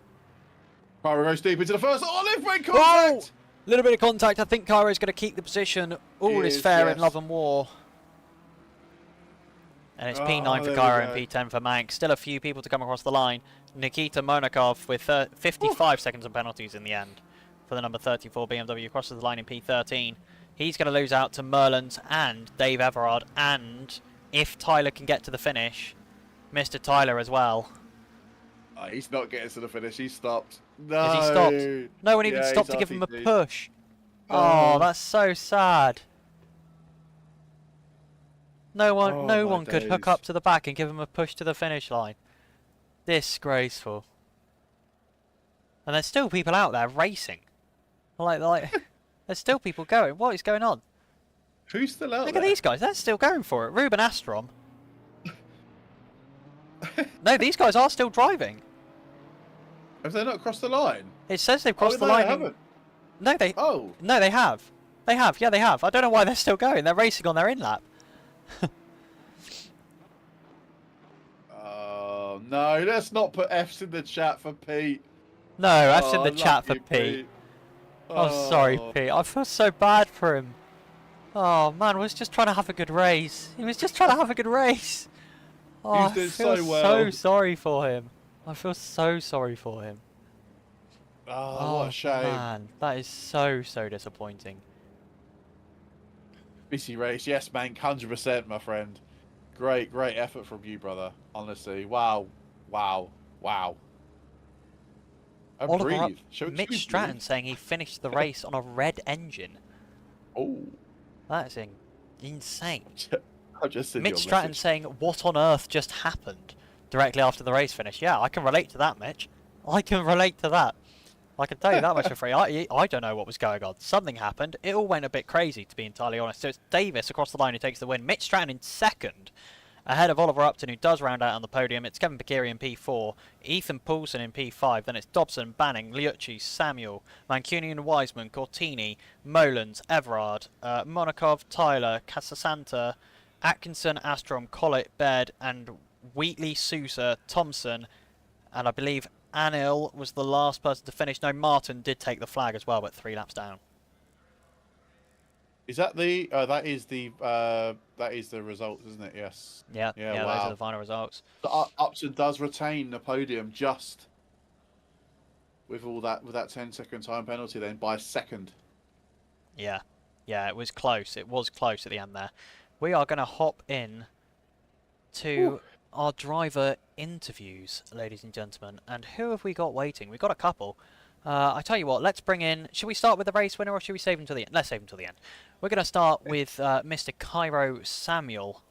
Cairo goes deep into the first. Oh, left brake contact! Whoa! Little bit of contact. I think Cairo's going to keep the position. All is fair in love and war. And it's P9 for Cairo and P10 for Mank. Still a few people to come across the line. Nikita Monakov with 55 seconds of penalties in the end for the number 34 BMW crosses the line in P13. He's going to lose out to Merlins and Dave Everard, and if Tyler can get to the finish, Mr. Tyler as well. Oh, he's not getting to the finish. He's stopped. No. Has he stopped? No one even stopped to give him a push. Oh, that's so sad. No Oh my one could hook days. up to the back and give him a push to the finish line. Disgraceful. And there's still people out there racing. There's still people going. What is going on? Who's still out Look there? at these guys. They're still going for it. Ruben Astrom. No, these guys are still driving. Have they not crossed the line? It says they've crossed the no, line. they haven't. No, they. Oh. No, they have. They have. Yeah, they have. I don't know why they're still going. They're racing on their in lap. Oh no! Let's not put F's in the chat for Pete. No, F's in Oh, the chat for lucky Pete. Oh, sorry, Pete. I feel so bad for him. Oh man, was just trying to have a good race. He was just trying to have a good race. Oh, He's doing I feel so well. so sorry for him. I feel so sorry for him. Oh, what a shame. Man, that is so disappointing. Busy race, yes, man, 100%, my friend. Great effort from you, brother. Honestly, wow. And Oliver breathe. Mitch Stratton saying he finished the race on a red engine. Oh, That's insane. I just seen Mitch your Stratton message. saying, "What on earth just happened?" directly after the race finish. Yeah, I can relate to that, Mitch. I can relate to that. I can tell you that much for free. I don't know what was going on. Something happened. It all went a bit crazy, to be entirely honest. So it's Davis across the line who takes the win. Mitch Stratton in second, ahead of Oliver Upton, who does round out on the podium. It's Kevin Bakiri in P4, Ethan Poulsen in P5, then it's Dobson, Banning, Liucci, Samuel, Mancunian, Wiseman, Cortini, Molans, Everard, Monakov, Tyler, Casasanta, Atkinson, Astrom, Collett, Baird, and Wheatley, Sousa, Thompson, and I believe Anil was the last person to finish. No, Martin did take the flag as well, but 3 laps down. Is that the? That is the results, isn't it? Yes. Yeah, Wow. those are the final results. So Upton does retain the podium just with that 10-second time penalty, then by a second. Yeah, it was close. It was close at the end there. We are going to hop in to our driver interviews, ladies and gentlemen. And who have we got waiting? We've got a couple. I tell you what, let's bring in... Should we start with the race winner or should we save him to the end? Let's save him to the end. We're going to start with Mr. Cairo Samuel.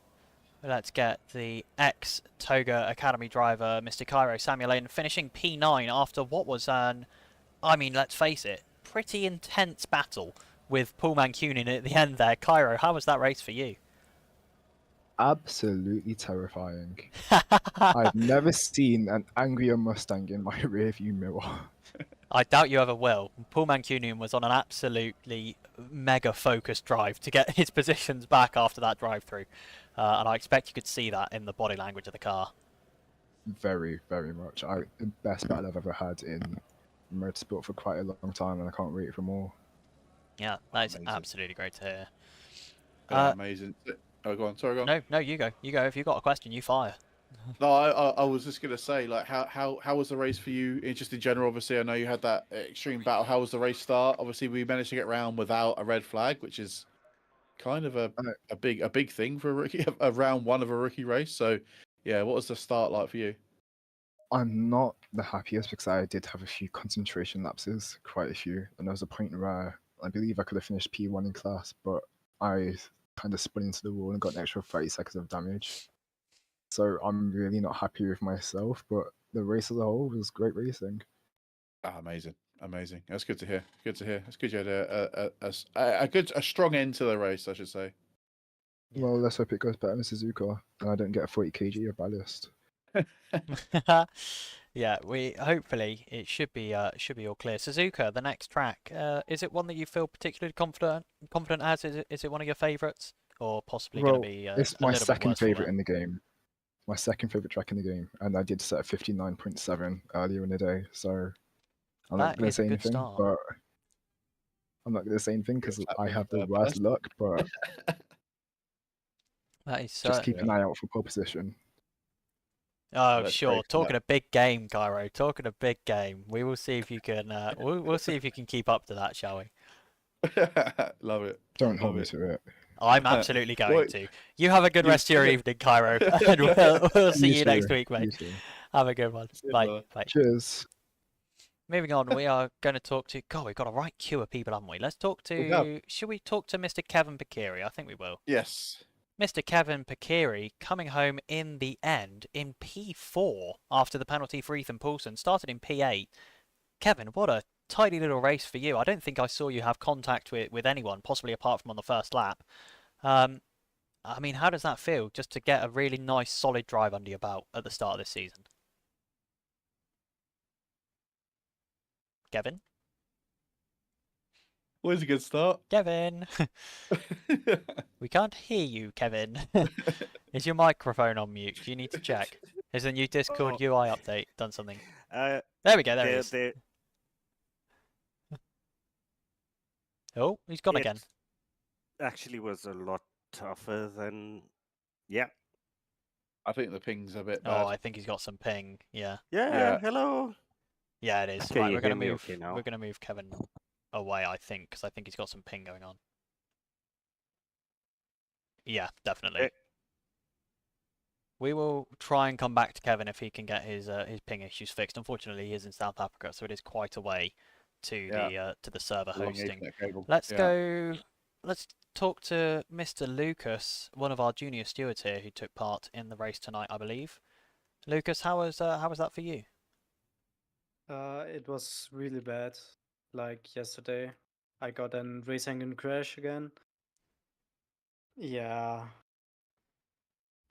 Let's get the ex-Toga Academy driver, Mr. Cairo Samuel, in, finishing P9 after what was an... I mean, let's face it, pretty intense battle with Paul Mancunian at the end there. Cairo, how was that race for you? Absolutely terrifying. I've never seen an angrier Mustang in my rearview mirror. I doubt you ever will. Paul Mancunian was on an absolutely mega focused drive to get his positions back after that drive-through. And I expect you could see that in the body language of the car. Very much. The best battle I've ever had in motorsport for quite a long time, and I can't wait for more. Yeah, that is Amazing. absolutely great to hear. Amazing. Oh, go on. Sorry, go on. No, you go. You go. If you've got a question, you fire. No, I was just gonna say, like, how was the race for you? Just in general, obviously, I know you had that extreme battle. How was the race start? Obviously, we managed to get round without a red flag, which is kind of a big thing for a rookie, a round one of a rookie race. So, yeah, what was the start like for you? I'm not the happiest because I did have a few concentration lapses, quite a few, and there was a point where I believe I could have finished P1 in class, but I kind of spun into the wall and got an extra 30 seconds of damage. So I'm really not happy with myself, but the race as a whole was great racing. Amazing. That's good to hear. It's good you had a strong end to the race, I should say. Well, let's hope it goes better in Suzuka and I don't get a 40 kg of ballast. Yeah, hopefully it should be all clear. Suzuka, the next track, is it one that you feel particularly confident as? Is it one of your favourites, or possibly going to be? It's my second favourite in in the game. My second favourite track in the game, and I did set a 59.7 earlier in the day, so I'm not going to say anything. But I'm not going to say anything because I have the worst luck. But that is just keep an eye out for pole position. Oh, sure. Talking a big game, Cairo. Talking a big game. We will see if you can. We'll see if you can keep up to that, shall we? Love it. Don't hold me to it. I'm absolutely going to. You have a good rest of your evening, Cairo, and we'll see you next week, mate. Have a good one. Bye. Cheers. Moving on, we are going to talk to. God, we've got a right queue of people, haven't we? Let's talk to. Should we talk to Mr. Kevin Bakiri? I think we will. Yes. Mr. Kevin Pakiri coming home in the end in P4 after the penalty for Ethan Poulsen. Started in P8. Kevin, what a tidy little race for you. I don't think I saw you have contact with anyone, possibly apart from on the first lap. I mean, how does that feel, just to get a really nice, solid drive under your belt at the start of this season? Kevin? Always a good start. Kevin! We can't hear you, Kevin. Is your microphone on mute? Do you need to check? Has the new Discord UI update done something? There we go, there he is. Oh, he's gone again. Actually was a lot tougher than... Yeah. I think the ping's a bit Oh, bad. I think he's got some ping, yeah. Yeah, hello. Yeah, it is. Can Right, you we're gonna hear me move. okay now? We're gonna move Kevin away, I think, because I think he's got some ping going on. Yeah, definitely. We will try and come back to Kevin if he can get his ping issues fixed. Unfortunately, he is in South Africa, so it is quite a way to the server Long hosting. Ethernet cable. Let's go. Let's talk to Mr. Lucas, one of our junior stewards here, who took part in the race tonight, I believe. Lucas, how was that for you? It was really bad. Like yesterday, I got a race engine crash again. Yeah.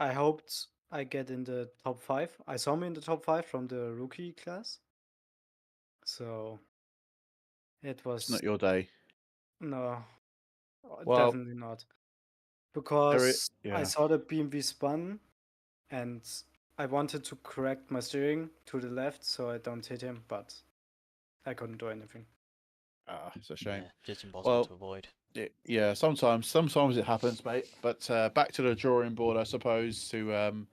I hoped I get in the top 5. I saw me in the top 5 from the rookie class. So it It's was not your day. no, Well, definitely not. Because I yeah. saw the BMW spun and I wanted to correct my steering to the left so I don't hit him, but I couldn't do anything. It's a shame. Yeah, just impossible to avoid. Yeah, sometimes it happens, mate. But back to the drawing board, I suppose. To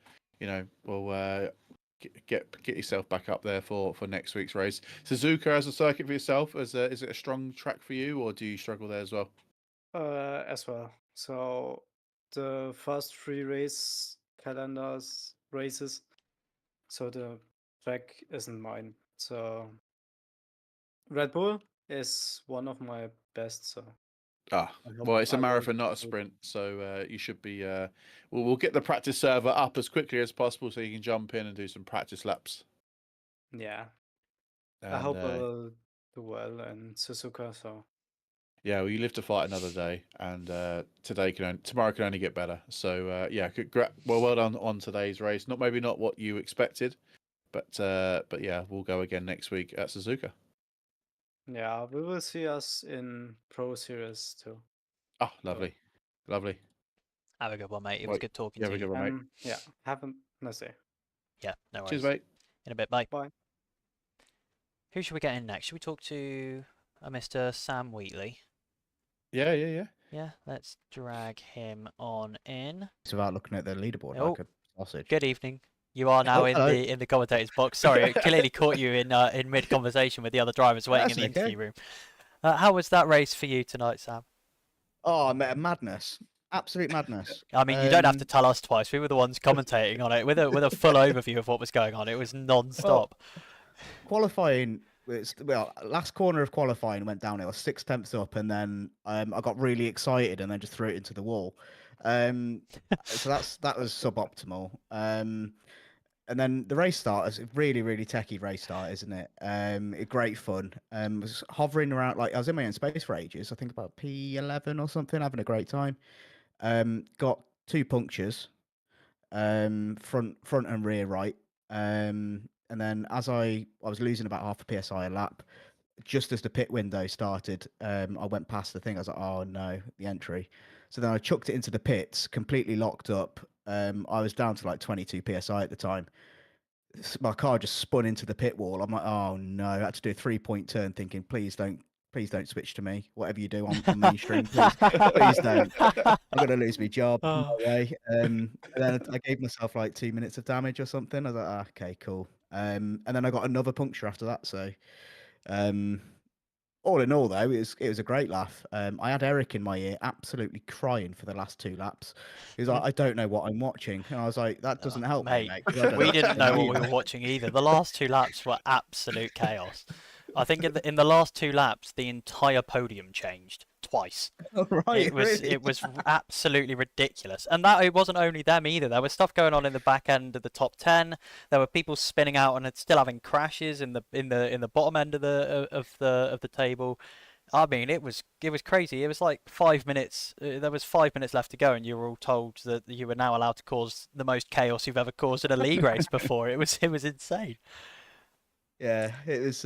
get yourself back up there for next week's race. Suzuka as a circuit for yourself, is it a strong track for you, or do you struggle there as well? As well. So the first 3 races, so the track isn't mine. So Red Bull is one of my best. So Well, it's a I will marathon, not a do it. sprint, so you should be. We'll get the practice server up as quickly as possible so you can jump in and do some practice laps. Yeah, And, I hope I will do well in Suzuka. So yeah, well, you live to fight another day, and tomorrow can only get better. So yeah, well done on today's race. Maybe not what you expected, but yeah, we'll go again next week at Suzuka. yeah, we will see us in Pro Series too. Oh, lovely. Have a good one, mate. It was good talking to Have a you. good one, mate. Yeah, have a nice day. Yeah, no worries. Cheers, mate. In a bit, bye. Bye. Who should we get in next? Should we talk to Mr. Sam Wheatley? Yeah. Yeah, let's drag him on in. Without looking at the leaderboard like a sausage. Good evening. You are now in the commentator's box. Sorry, it clearly caught you in mid conversation with the other drivers waiting in the interview room. How was that race for you tonight, Sam? Oh, madness. Absolute madness. I mean, you don't have to tell us twice. We were the ones commentating on it with a full overview of what was going on. It was non-stop. Qualifying, last corner of qualifying went downhill 6/10 up, and then I got really excited and then just threw it into the wall. So that was suboptimal. And then the race start is a really, really techie race start, isn't it? Great fun. Was hovering around, like I was in my own space for ages. I think about P11 or something, having a great time. Got 2 punctures, front and rear right. And then as I was losing about half a PSI a lap, just as the pit window started, I went past the thing. I was like, oh no, the entry. So then I chucked it into the pits, completely locked up. I was down to like 22 PSI at the time. My car just spun into the pit wall. I'm like, oh no, I had to do a 3-point turn thinking, please don't switch to me. Whatever you do on mainstream, please don't. I'm going to lose my job. No way. And then I gave myself like 2 minutes of damage or something. I was like, okay, cool. And then I got another puncture after that. So all in all, though, it was a great laugh. I had Eric in my ear, absolutely crying for the last 2 laps. He was like, "I don't know what I'm watching," and I was like, "That doesn't help, mate. me, mate." We didn't know what we were watching either. The last 2 laps were absolute chaos. I think in the last 2 laps, the entire podium changed twice. Right, It was really? absolutely ridiculous, and that it wasn't only them either. There was stuff going on in the back end of the top 10. There were people spinning out and still having crashes in the bottom end of the table. I mean, it was crazy. It was like 5 minutes. There was 5 minutes left to go, and you were all told that you were now allowed to cause the most chaos you've ever caused in a league race before. It was insane. Yeah, it was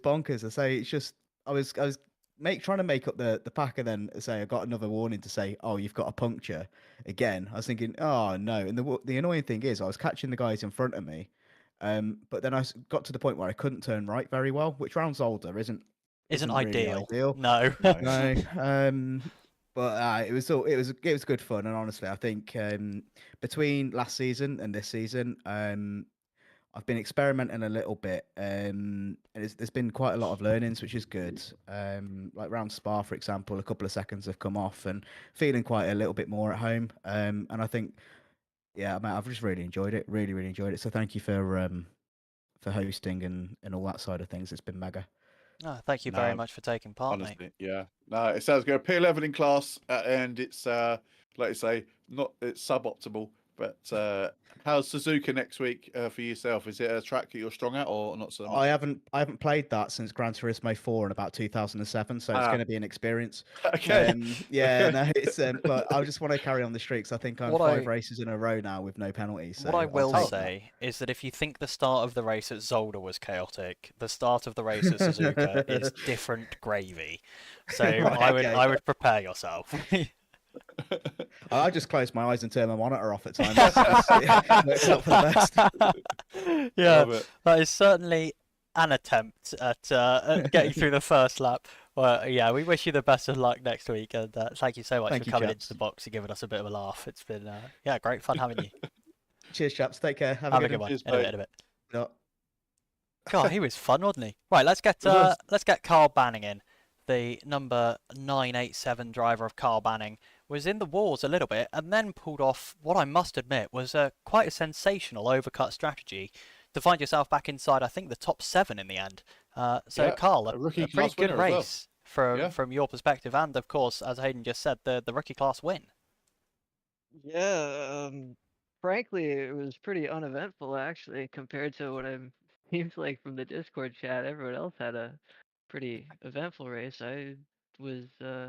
bonkers. I say it's just I was trying to make up the pack, and then say I got another warning to say, oh, you've got a puncture again. I was thinking, oh no. And the annoying thing is, I was catching the guys in front of me, but then got to the point where I couldn't turn right very well, which round Zolder Isn't really ideal. ideal. No. No. But it was good fun, and honestly, I think between last season and this season, I've been experimenting a little bit, and there's been quite a lot of learnings, which is good. Like round Spa, for example, a couple of seconds have come off, and feeling quite a little bit more at home. And I think, yeah, I've just really enjoyed it, really enjoyed it. So thank you for hosting and all that side of things. It's been mega. Oh, thank you very No, much for taking part, mate. honestly, yeah. No, it sounds good. P11 in class, and it's like you say, it's suboptimal. But how's Suzuka next week for yourself? Is it a track that you're strong at, or not so much? I haven't played that since Gran Turismo 4 in about 2007, so it's going to be an experience. Okay. Yeah, Okay. no, it's but I just want to carry on the streaks. I think I'm What 5 I- races in a row now with no penalties. So What I I'll will take that. say is that if you think the start of the race at Zolder was chaotic, the start of the race at Suzuka is different gravy. So Right, okay. I would prepare yourself. I just close my eyes and turn my monitor off at times. It works out for the best. Yeah, Love it. that is certainly an attempt at getting through the first lap. Well, yeah, we wish you the best of luck next week, and thank you so much Thank for you, coming chaps. into the box and giving us a bit of a laugh. It's been great fun having you. Cheers, chaps. Take care. Have Have a a good good one. Cheers, In a bit, mate. in a bit. one. God, he was fun, wasn't he? Right, let's get was. Carl Banning in. The number 987 driver of Carl Banning was in the wars a little bit, and then pulled off what I must admit was quite a sensational overcut strategy to find yourself back inside, I think, the top 7 in the end. So, Yeah, Carl, a rookie a pretty class good winner as well. race from Yeah. your perspective, and of course, as Hayden just said, the rookie class win. Yeah, frankly, it was pretty uneventful actually compared to what it seems like from the Discord chat. Everyone else had a pretty eventful race. I was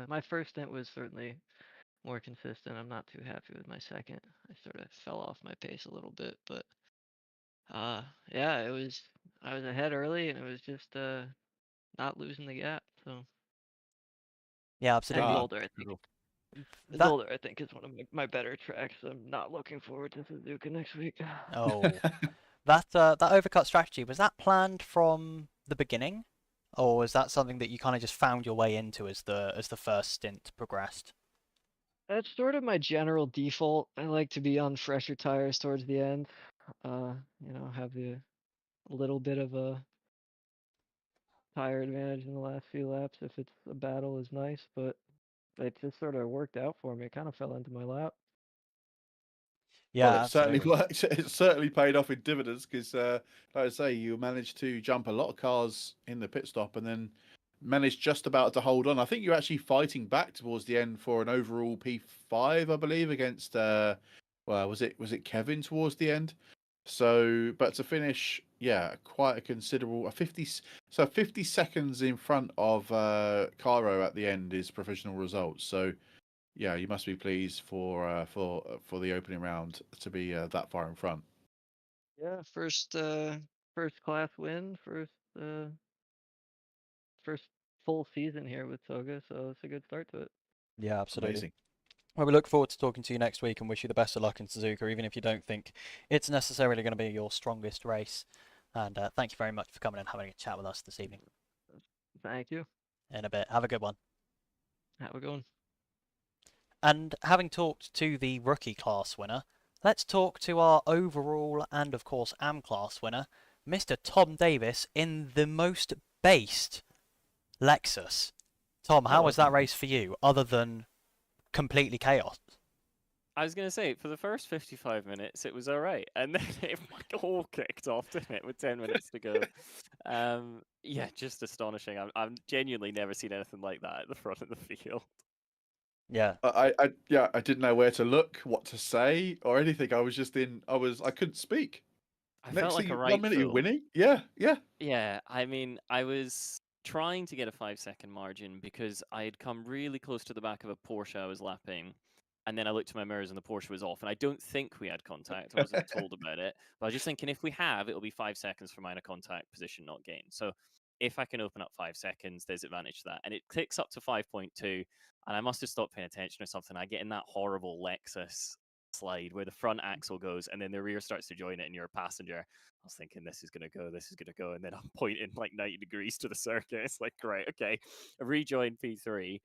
my first stint was certainly more consistent. I'm not too happy with my second. I sort of fell off my pace a little bit, but yeah, I was ahead early and it was just not losing the gap. So Yeah, and absolutely. Zolder, I think. That- Zolder, I think, is one of my better tracks. I'm not looking forward to Suzuka next week. Oh, that overcut strategy, was that planned from the beginning, or was that something that you kind of just found your way into as the first stint progressed? That's sort of my general default. I like to be on fresher tires towards the end. Have a little bit of a tire advantage in the last few laps if it's a battle is nice, but it just sort of worked out for me. It kind of fell into my lap. Yeah, Well, it certainly absolutely. worked. It certainly paid off in dividends because, like I say, you managed to jump a lot of cars in the pit stop and then managed just about to hold on. I think you're actually fighting back towards the end for an overall P5, I believe, against was it Kevin towards the end? So, but to finish, yeah, quite a considerable 50 seconds in front of Cairo at the end is professional results. So, yeah, you must be pleased for the opening round to be that far in front. Yeah, first class win, first full season here with Toga, so it's a good start to it. Yeah, absolutely. Amazing. Well, we look forward to talking to you next week and wish you the best of luck in Suzuka, even if you don't think it's necessarily going to be your strongest race. And thank you very much for coming and having a chat with us this evening. Thank you. In a bit. Have a good one. Have a good one. And having talked to the rookie class winner, let's talk to our overall and, of course, AM class winner, Mr. Tom Davis, in the most based Lexus. Tom, how was that race for you, other than completely chaos? I was going to say, for the first 55 minutes, it was all right. And then it all kicked off, didn't it, with 10 minutes to go. Yeah, just astonishing. I've genuinely never seen anything like that at the front of the field. Yeah. I didn't know where to look, what to say, or anything. I couldn't speak. I Next felt like thing, a 1 minute you're fool. winning. Yeah. Yeah, I mean, I was trying to get a 5-second margin because I had come really close to the back of a Porsche I was lapping, and then I looked at my mirrors and the Porsche was off. And I don't think we had contact. I wasn't told about it, but I was just thinking if we have, it'll be 5 seconds for minor contact, position not gained. So if I can open up 5 seconds, there's advantage to that. And it clicks up to 5.2, and I must have stopped paying attention or something. I get in that horrible Lexus slide where the front axle goes and then the rear starts to join it and you're a passenger. I was thinking this is gonna go, and then I'm pointing like 90 degrees to the circuit. It's like, great, okay. I rejoined P3,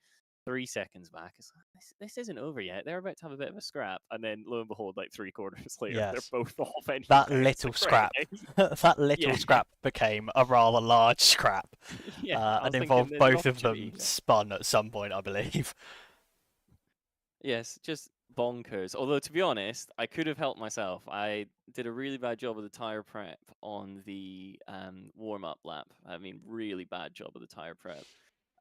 3 seconds back. It's like, this isn't over yet. They're about to have a bit of a scrap, and then lo and behold, like 3 quarters later, they're Yes. both off anyway. That It's little like, scrap, great. that little Yeah. scrap became a rather large scrap, Yeah, I was and thinking involved there's an both of them opportunity here. spun at some point, I believe. Yes, just bonkers. Although, to be honest, I could have helped myself. I did a really bad job of the tire prep on the warm-up lap. I mean, really bad job of the tire prep.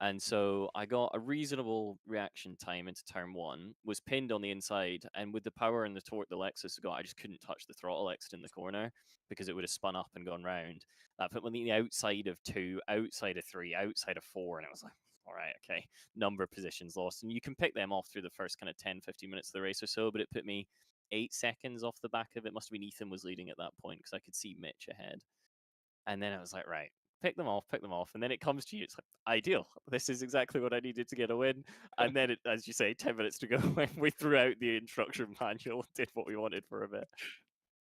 And so I got a reasonable reaction time into turn 1, was pinned on the inside, and with the power and the torque the Lexus got, I just couldn't touch the throttle exit in the corner because it would have spun up and gone round. That put me on the outside of 2, outside of 3, outside of 4, and it was like, all right, okay, number of positions lost. And you can pick them off through the first kind of 10, 15 minutes of the race or so, but it put me 8 seconds off the back of it. Must have been Ethan was leading at that point because I could see Mitch ahead. And then I was like, right, pick them off. And then it comes to you. It's like, ideal. This is exactly what I needed to get a win. And then, as you say, 10 minutes to go, we threw out the instruction manual, did what we wanted for a bit.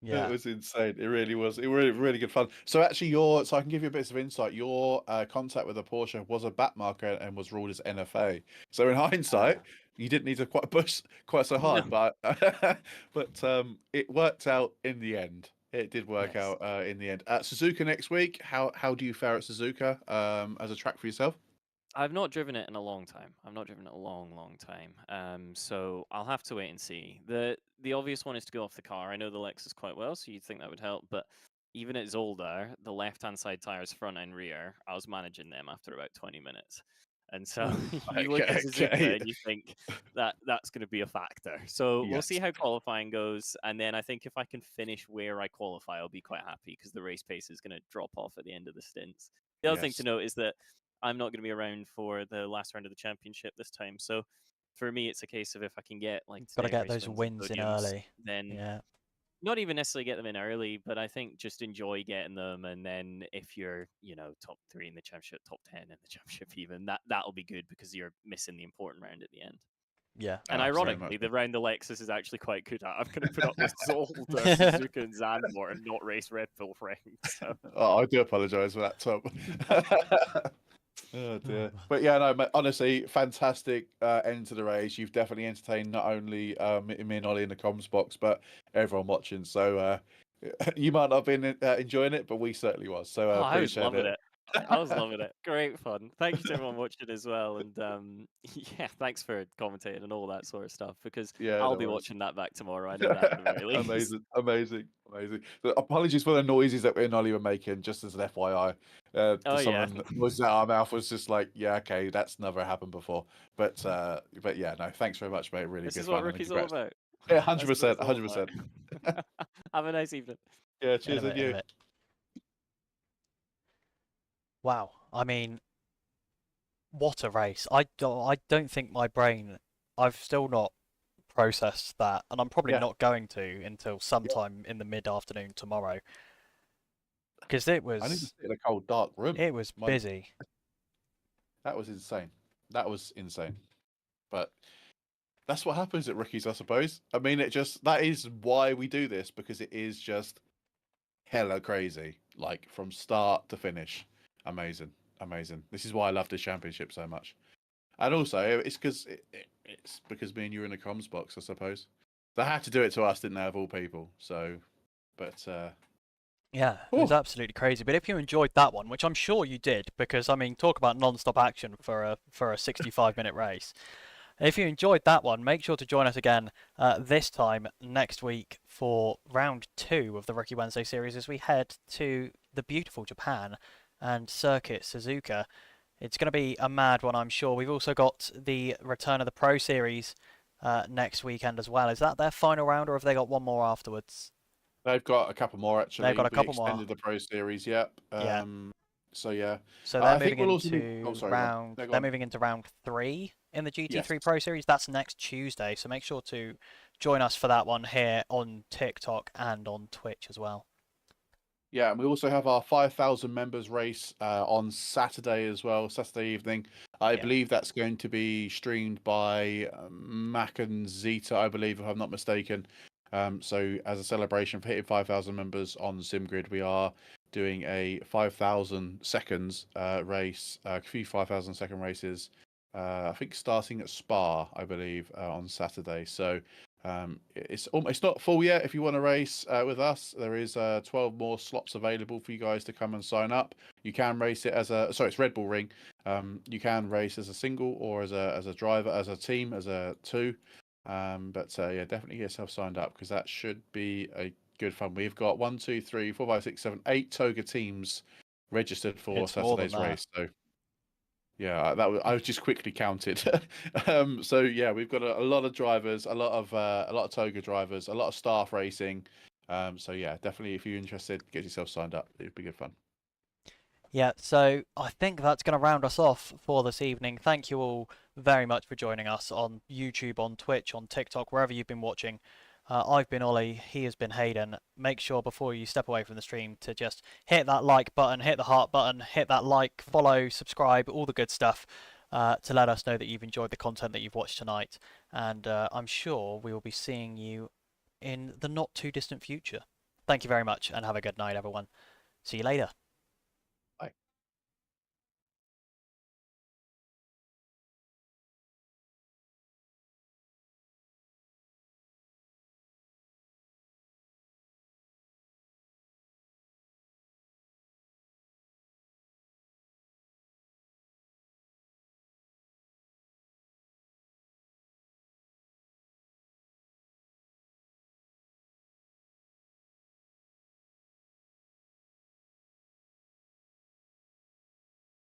Yeah. It was insane. It really was. It really good fun. So actually, so I can give you a bit of insight. Your contact with the Porsche was a back marker and was ruled as NFA. So in hindsight, you didn't need to quite push quite so hard, No. but it worked out in the end. It did work Yes. out in the end. Suzuka next week. How do you fare at Suzuka as a track for yourself? I've not driven it in a long time. I've not driven it a long time. So I'll have to wait and see. The obvious one is to go off the car. I know the Lexus quite well, so you'd think that would help. But even at Zolder, the left-hand side tires, front and rear, I was managing them after about 20 minutes. And so you look at Suzuka and you think that's going to be a factor. So we'll see how qualifying goes. And then I think if I can finish where I qualify, I'll be quite happy because the race pace is going to drop off at the end of the stints. The other thing to note is that I'm not going to be around for the last round of the championship this time. So for me, it's a case of if I can get like Got to get those wins in early. then not even necessarily get them in early, but I think just enjoy getting them. And then if you're, top 3 in the championship, top 10 in the championship, even that'll be good because you're missing the important round at the end. Yeah. And ironically, the round the Lexus is actually quite good at. I'm going to put up with Zolder, Suzuka, and Zandvoort and not race Red Bull frames. So. Oh, I do apologise for that, Tom. Oh dear. But yeah, no, honestly, fantastic end to the race. You've definitely entertained not only me and Ollie in the comms box, but everyone watching. So you might not have been enjoying it, but we certainly was. So I was appreciate loving it. I was loving it. Great fun. Thank you to everyone watching as well. And yeah, thanks for commentating and all that sort of stuff because I'll be watching that back tomorrow. I know that at the very least. Amazing. So apologies for the noises that we and Ollie were making, just as an FYI. Someone was out our mouth was just like, yeah, okay, that's never happened before. But yeah, no, thanks very much, mate. Really this good is fun. what Rookie's all about. Yeah, 100%, 100%. Have a nice evening. Yeah, cheers with you. Wow, I mean, what a race! I don't think my brain, I've still not processed that, and I'm probably not going to until sometime in the mid-afternoon tomorrow. Because it was. I need to sit in a cold, dark room. It was busy. That was insane. But that's what happens at Rookies, I suppose. I mean, that is why we do this, because it is just hella crazy, like from start to finish. Amazing. This is why I love this championship so much. And also, it's because me and you were in the comms box, I suppose. They had to do it to us, didn't they, of all people? So, but yeah, it was absolutely crazy. But if you enjoyed that one, which I'm sure you did, because I mean, talk about non-stop action for a 65-minute race. If you enjoyed that one, make sure to join us again this time next week for round 2 of the Rookie Wednesday series as we head to the beautiful Japan and Circuit Suzuka. It's going to be a mad one, I'm sure. We've also got the return of the Pro Series next weekend as well. Is that their final round, or have they got one more afterwards? They've got a couple more actually. They've got a We couple more. extended the Pro Series, yep. Yeah. So yeah. So they're I think moving we'll also be. into Oh, sorry. Go on. round. No, go They're on. moving into round 3 in the GT3 Yes. Pro Series. That's next Tuesday. So make sure to join us for that one here on TikTok and on Twitch as well. Yeah, and we also have our 5,000 members race on Saturday as well, Saturday evening. I Yeah. believe that's going to be streamed by Mac and Zeta, I believe, if I'm not mistaken. So as a celebration for hitting 5,000 members on SimGrid, we are doing a 5,000 seconds race, a few 5,000 second races, I think starting at Spa, I believe, on Saturday. So it's not full yet. If you want to race with us, there is 12 more slots available for you guys to come and sign up. You can race it as a it's Red Bull Ring. You can race as a single or as a driver, as a team, as a two. But yeah, definitely get yourself signed up because that should be a good fun. We've got 1, 2, 3, 4, 5, 6, 7, 8 Toga teams registered for It's more than Saturday's that. race. So yeah, I was just quickly counted. So yeah, we've got a lot of drivers, a lot of Toga drivers, a lot of staff racing. So yeah, definitely if you're interested, get yourself signed up. It'd be good fun. Yeah, so I think that's going to round us off for this evening. Thank you all very much for joining us on YouTube, on Twitch, on TikTok, wherever you've been watching. I've been Ollie, he has been Hayden. Make sure before you step away from the stream to just hit that like button, hit the heart button, hit that like, follow, subscribe, all the good stuff to let us know that you've enjoyed the content that you've watched tonight. And I'm sure we will be seeing you in the not too distant future. Thank you very much and have a good night, everyone. See you later.